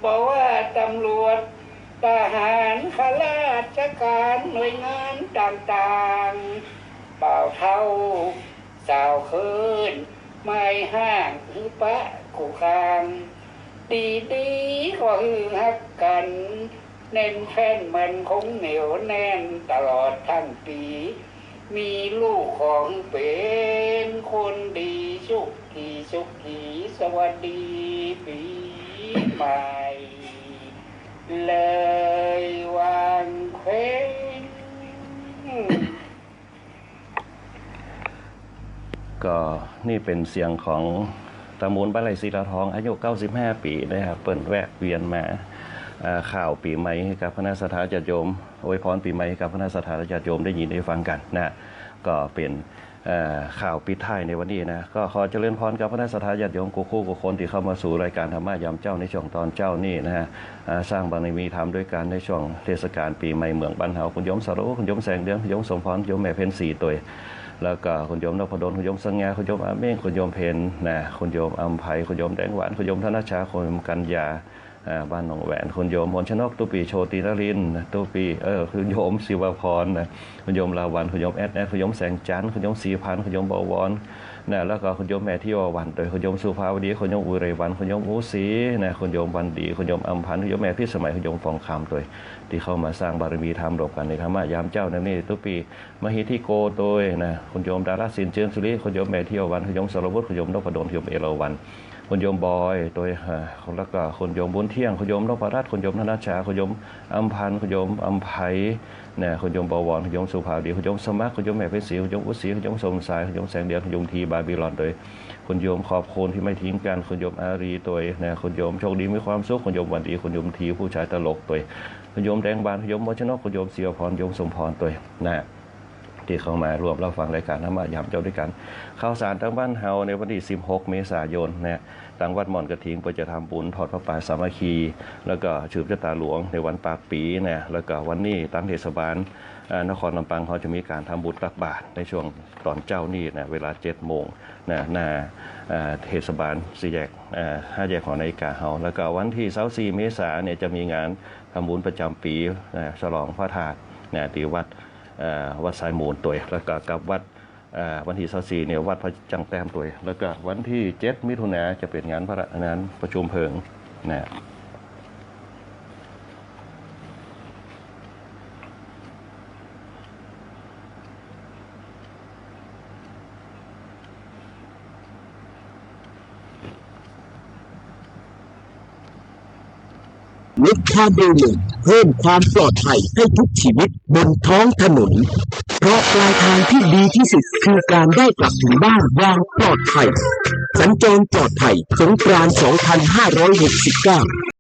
Speaker 1: บอกว่าตำรวจทหารข้าราชการหน่วยงานต่างๆเป่าเท่าสาวคืนไม่ห้างหรือปะขู่คางดีก็ฮือฮักกันเน้นแฟนมันคงเหนียวแน่นตลอดทั้งปีมีลูกของเป็นคนดีสุขีสวัสดีปีใหม่เลยวางเคว้ง
Speaker 4: ก็นี่เป็นเสียงของตะมูลบ้านไร่ศิลาทองอายุ95 ปีนะครับเปิ่นแวะเวียนมาข่าวปีใหม่ให้กับคณะสัตยาญาติโยมอวยพรปีใหม่ให้กับคณะสัตยาญาติโยมได้ยินได้ฟังกันนะก็เป็นข่าวปิดท้ายในวันนี้นะก็ขอเจริญพรกับคณะสัตยาญาติโยมกูคู่กูคนที่เข้ามาสู่รายการธรรมะยามเจ้าในช่วงตอนเจ้านี่นะฮะสร้างบารมีธรรมด้วยกันในช่วงเทศกาลปีใหม่เมืองบ้านเฮาคุณโยมสรุคุณโยมแสงเดือนคุณโยมสมพรคุณโยมแม่เพ็ญศรีตัวแล้วก็คุณโยมนพดลคุณโยมสังแงคุณโยมอาเม่งคุณโยมเพนนะคุณโยมอัมไพคุณโยมแดงหวานคุณโยมธนชาคุณโยมกัญญาบ้านหนองแหวนคุณโยมมนชนกตุปีโชตินรินตุปีคุณโยมศิวพรนะคุณโยมลาวันคุณโยมแอดคุณโยมแสงจันทร์คุณโยมศรีพันธ์คุณโยมบวรนะแล้วก็คุณโยมแม่ที่วันโดยคุณโยมสุภาวดีคุณโยมอุไรวันคุณโยมอุศรีนะคุณโยมวันดีคุณโยมอัมพันธ์คุณโยมแม่พิสมัยคุณโยมฟองคำตัวที่เข้ามาสร้างบารมีธรรมรวมกันในธรรมะยามเจ้าในนี้ตุปีมหิทิโกตัวนะคุณโยมดาราสินเจือนสุริคุณโยมแม่เที่ยววันคุณโยมสรวุฒิคุณโยมนพดลคุณโยมเอราวันคุณโยมบอยโดยแล้วก็คุณโยมบุญเที่ยงคุณโยมนพรัตน์คุณโยมธนชาคุณโยมอัมพันธ์คุณโยมอัมไพเนี่ยคุณโยมบวรคุณโยมสุภาพดีคุณโยมสมัครคุณโยมแม่เพชรศรีคุณโยมอุศรีคุณโยมสมสายคุณโยมแสงเดือนคุณโยมทีบาบิลอนโดยคุณโยมขอบคุณที่ไม่ทิ้งกันคุณโยมอารีตัวเนี่ยคุณโยมโชคดีมีความสุขคุณโยมวันดีคุณโยมทีผู้ชายตลกตัวคุณโยมแดงบานคุณโยมวชนกคุณโยมเสียวพรโยมสมพรตัวนะที่เข้ามารวมรับฟังรายการธรรมะยามเจ้าด้วยกันข่าวสารทางบ้านเฮาในวันที่16 เมษายนนะ ทางวัดม่อนกระทิงก็จะทำบุญทอดพระป่าสามัคคีแล้วก็สืบชะตาหลวงในวันปากปีนะแล้วก็วันนี้ทางเทศบาลนครลำปางเขาจะมีการทำบุญตักบาตรในช่วงตอนเจ้านี่นะเวลา7 โมงนะหน้าเทศบาล4 แยก5 แยกของนาฬิกาเฮาแล้วก็วันที่24 เมษายนเนี่ยจะมีงานทำบุญประจำปีฉลองพระธาตุที่วัดสายมูลตัวแล้วก็กับวัดวันที่24เนี่ยวัดพระจังแต้มตัวแล้วก็วันที่7 มิถุนายนจะเป็นงานประชุมเพลิงนะ
Speaker 3: ลดความเร็วลงเพิ่มความปลอดภัยให้ทุกชีวิตบนท้องถนนเพราะปลายทางที่ดีที่สุดคือการได้กลับถึงบ้านอย่างปลอดภัยสัญจรปลอดภัยสงกรานต์ 2569